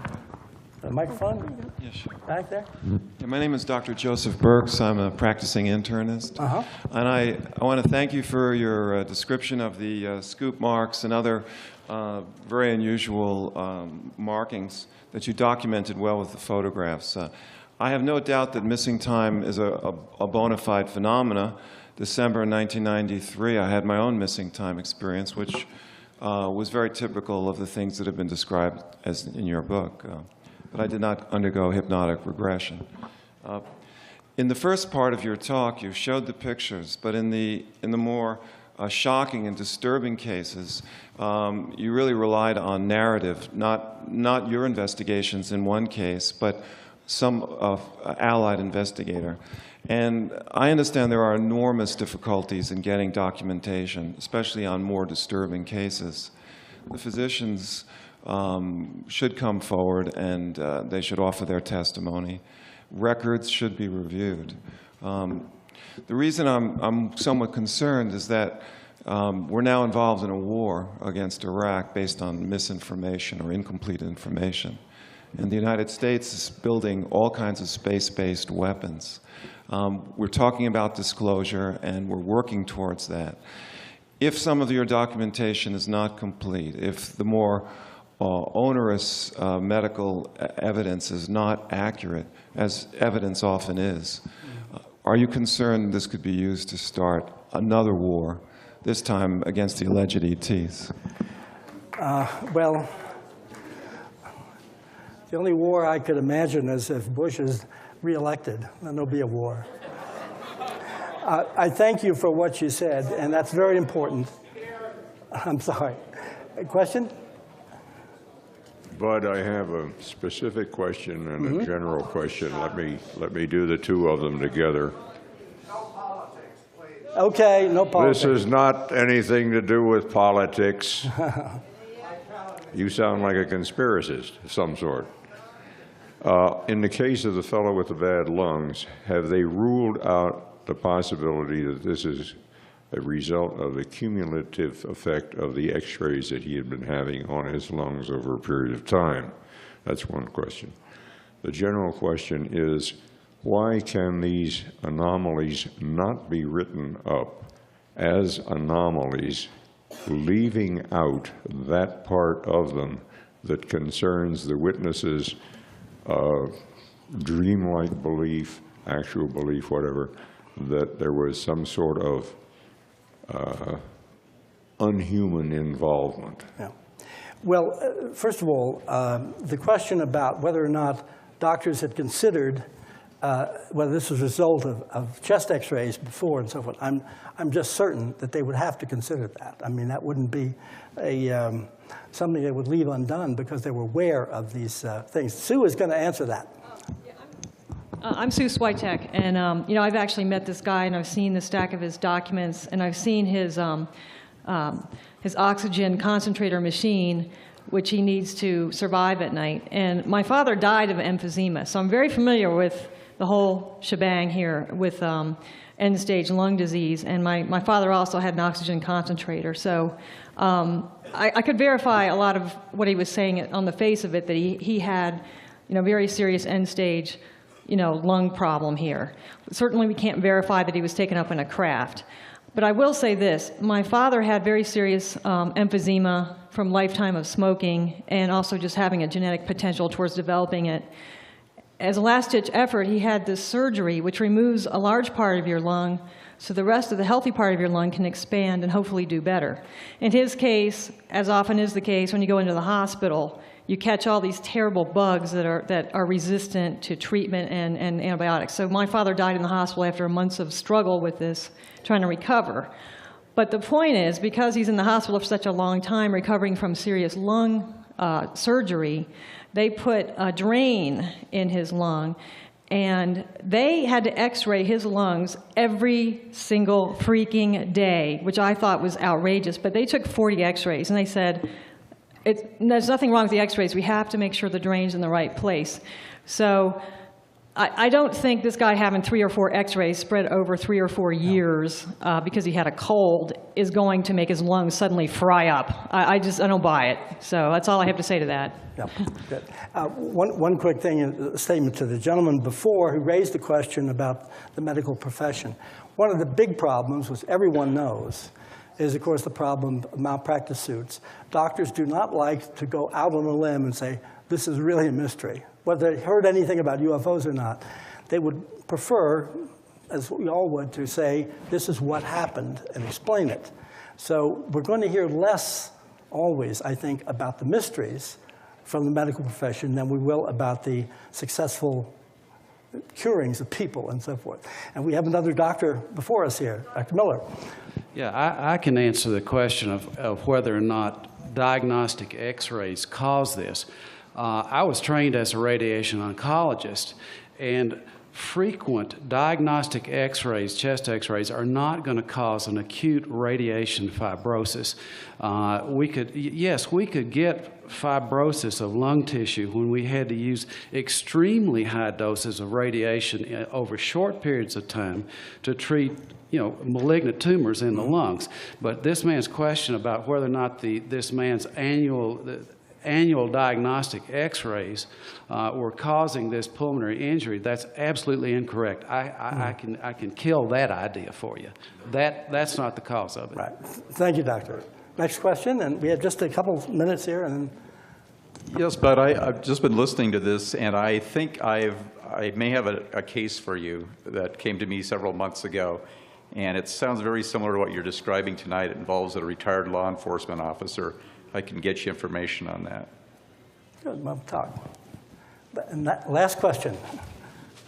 The microphone? Yes, sure. Back there? Yeah, my name is Dr. Joseph Burks. I'm a practicing internist. Uh-huh. And I want to thank you for your description of the scoop marks and other very unusual markings that you documented well with the photographs. I have no doubt that missing time is a bona fide phenomena. December 1993, I had my own missing time experience, which was very typical of the things that have been described as in your book. But I did not undergo hypnotic regression. In the first part of your talk, you showed the pictures, but in the more shocking and disturbing cases, you really relied on narrative, not your investigations in one case, but some allied investigator. And I understand there are enormous difficulties in getting documentation, especially on more disturbing cases. The physicians should come forward, and they should offer their testimony. Records should be reviewed. The reason I'm somewhat concerned is that We're now involved in a war against Iraq based on misinformation or incomplete information. And the United States is building all kinds of space-based weapons. We're talking about disclosure, and we're working towards that. If some of your documentation is not complete, if the more onerous medical evidence is not accurate, as evidence often is, are you concerned this could be used to start another war, this time against the alleged ETs? Well, the only war I could imagine is if Bush is reelected, then there'll be a war. I thank you for what you said, and that's very important. I'm sorry. A question? Bud, I have a specific question and a general question. Let me do the two of them together. No politics, please. Okay, no politics. This is not anything to do with politics. You sound like a conspiracist of some sort. In the case of the fellow with the bad lungs, have they ruled out the possibility that this is a result of the cumulative effect of the x-rays that he had been having on his lungs over a period of time? That's one question. The general question is, why can these anomalies not be written up as anomalies, leaving out that part of them that concerns the witnesses' dreamlike belief, actual belief, whatever, that there was some sort of unhuman involvement? Yeah. Well, first of all, the question about whether or not doctors had considered whether this was a result of chest x-rays before and so forth, I'm just certain that they would have to consider that. I mean, that wouldn't be something they would leave undone because they were aware of these things. Sue is going to answer that. I'm Sue Switek, and you know, I've actually met this guy, and I've seen the stack of his documents, and I've seen his oxygen concentrator machine, which he needs to survive at night. And my father died of emphysema, so I'm very familiar with the whole shebang here with end-stage lung disease. And my father also had an oxygen concentrator, so I could verify a lot of what he was saying on the face of it, that he had, you know, very serious end-stage, you know, lung problem here. Certainly we can't verify that he was taken up in a craft. But I will say this, my father had very serious emphysema from lifetime of smoking and also just having a genetic potential towards developing it. As a last-ditch effort, he had this surgery which removes a large part of your lung so the rest of the healthy part of your lung can expand and hopefully do better. In his case, as often is the case when you go into the hospital, you catch all these terrible bugs that are resistant to treatment and antibiotics. So my father died in the hospital after months of struggle with this, trying to recover. But the point is, because he's in the hospital for such a long time recovering from serious lung surgery, they put a drain in his lung, and they had to x-ray his lungs every single freaking day, which I thought was outrageous. But they took 40 x-rays, and they said, there's nothing wrong with the x-rays. We have to make sure the drain's in the right place. So I don't think this guy having 3 or 4 x-rays spread over 3 or 4 years because he had a cold is going to make his lungs suddenly fry up. I don't buy it. So that's all I have to say to that. Yeah, good. One quick thing, a statement to the gentleman before who raised the question about the medical profession. One of the big problems, which everyone knows, is, of course, the problem of malpractice suits. Doctors do not like to go out on a limb and say, this is really a mystery, whether they heard anything about UFOs or not. They would prefer, as we all would, to say, this is what happened and explain it. So we're going to hear less always, I think, about the mysteries from the medical profession than we will about the successful curings of people and so forth. And we have another doctor before us here, Dr. Miller. Yeah, I can answer the question of whether or not diagnostic x-rays cause this. I was trained as a radiation oncologist, and frequent diagnostic x-rays, chest x-rays, are not going to cause an acute radiation fibrosis. Yes, we could get fibrosis of lung tissue when we had to use extremely high doses of radiation over short periods of time to treat malignant tumors in the lungs. But this man's question about whether or not this man's annual diagnostic x-rays were causing this pulmonary injury, that's absolutely incorrect. I can kill that idea for you. That's not the cause of it. Right. Thank you, Doctor. Next question, and we have just a couple minutes here. And Yes, but I've just been listening to this, and I think I may have a case for you that came to me several months ago, and it sounds very similar to what you're describing tonight. It involves a retired law enforcement officer. I can get you information on that. Good, well, talk. And that last question.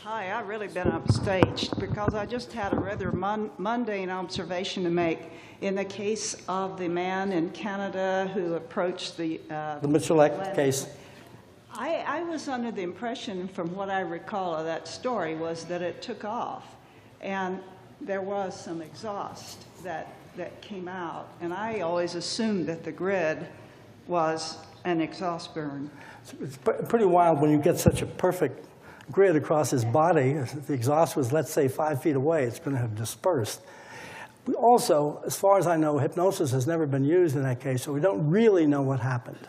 Hi, I've really been upstaged because I just had a rather mundane observation to make in the case of the man in Canada who approached the Mitchell case. I was under the impression, from what I recall of that story, was that it took off, and there was some exhaust that came out, and I always assumed that the grid was an exhaust burn. It's pretty wild when you get such a perfect grid across his body. If the exhaust was, let's say, 5 feet away, it's going to have dispersed. We also, as far as I know, hypnosis has never been used in that case, so we don't really know what happened.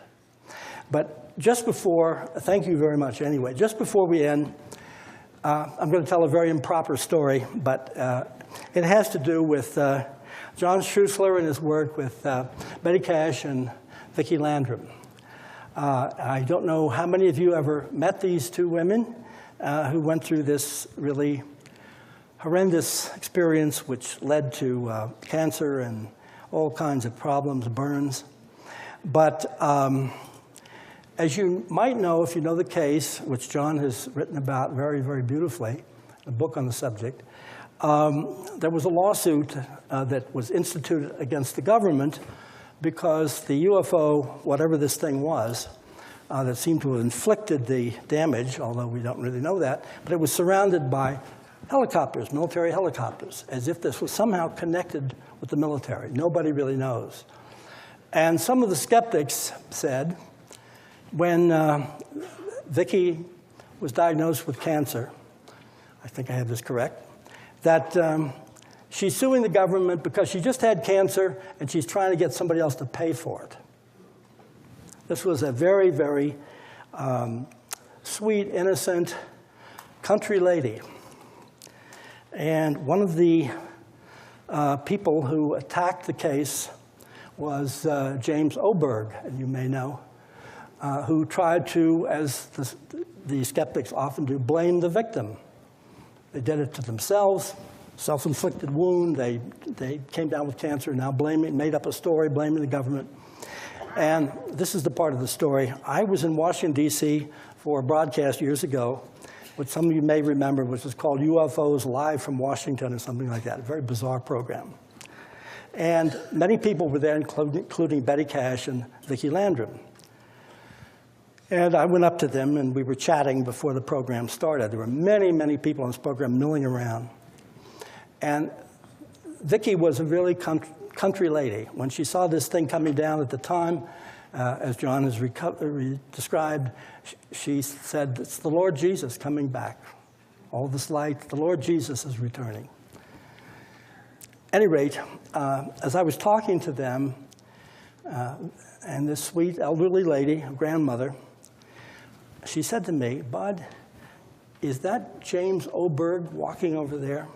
But just before, thank you very much anyway, just before we end, I'm going to tell a very improper story, but it has to do with John Schuessler and his work with Betty Cash and Vicki Landrum. I don't know how many of you ever met these two women who went through this really horrendous experience which led to cancer and all kinds of problems, burns. But as you might know, if you know the case, which John has written about very, very beautifully, a book on the subject, there was a lawsuit that was instituted against the government because the UFO, whatever this thing was, that seemed to have inflicted the damage, although we don't really know that, but it was surrounded by helicopters, military helicopters, as if this was somehow connected with the military. Nobody really knows. And some of the skeptics said, when Vicki was diagnosed with cancer, I think I have this correct, that she's suing the government because she just had cancer and she's trying to get somebody else to pay for it. This was a very, very sweet, innocent country lady. And one of the people who attacked the case was James Oberg, and you may know, who tried to, as the skeptics often do, blame the victim. They did it to themselves, self-inflicted wound. They came down with cancer, now made up a story blaming the government. And this is the part of the story. I was in Washington, D.C. for a broadcast years ago, which some of you may remember, which was called UFOs Live from Washington or something like that, a very bizarre program. And many people were there, including Betty Cash and Vicki Landrum. And I went up to them, and we were chatting before the program started. There were many, many people on this program milling around. And Vicki was a really country lady. When she saw this thing coming down at the time, as John has described, she said, "It's the Lord Jesus coming back. All this light, the Lord Jesus is returning." At any rate, as I was talking to them, and this sweet elderly lady, a grandmother, she said to me, "Bud, is that James Oberg walking over there?"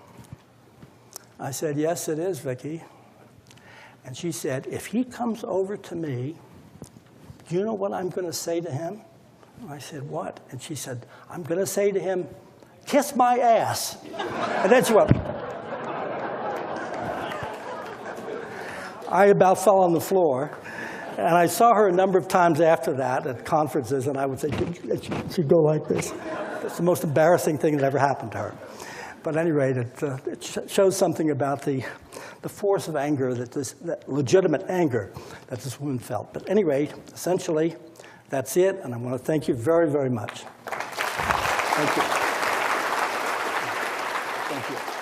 I said, "Yes, it is, Vicki." And she said, "If he comes over to me, do you know what I'm going to say to him?" I said, "What?" And she said, "I'm going to say to him, 'Kiss my ass.'" And then she went. I about fell on the floor. And I saw her a number of times after that at conferences, and I would say, she'd go like this. That's the most embarrassing thing that ever happened to her. But at any rate, it shows something about the force of anger, that legitimate anger that this woman felt. But at any rate, essentially, that's it, and I want to thank you very, very much. Thank you. Thank you.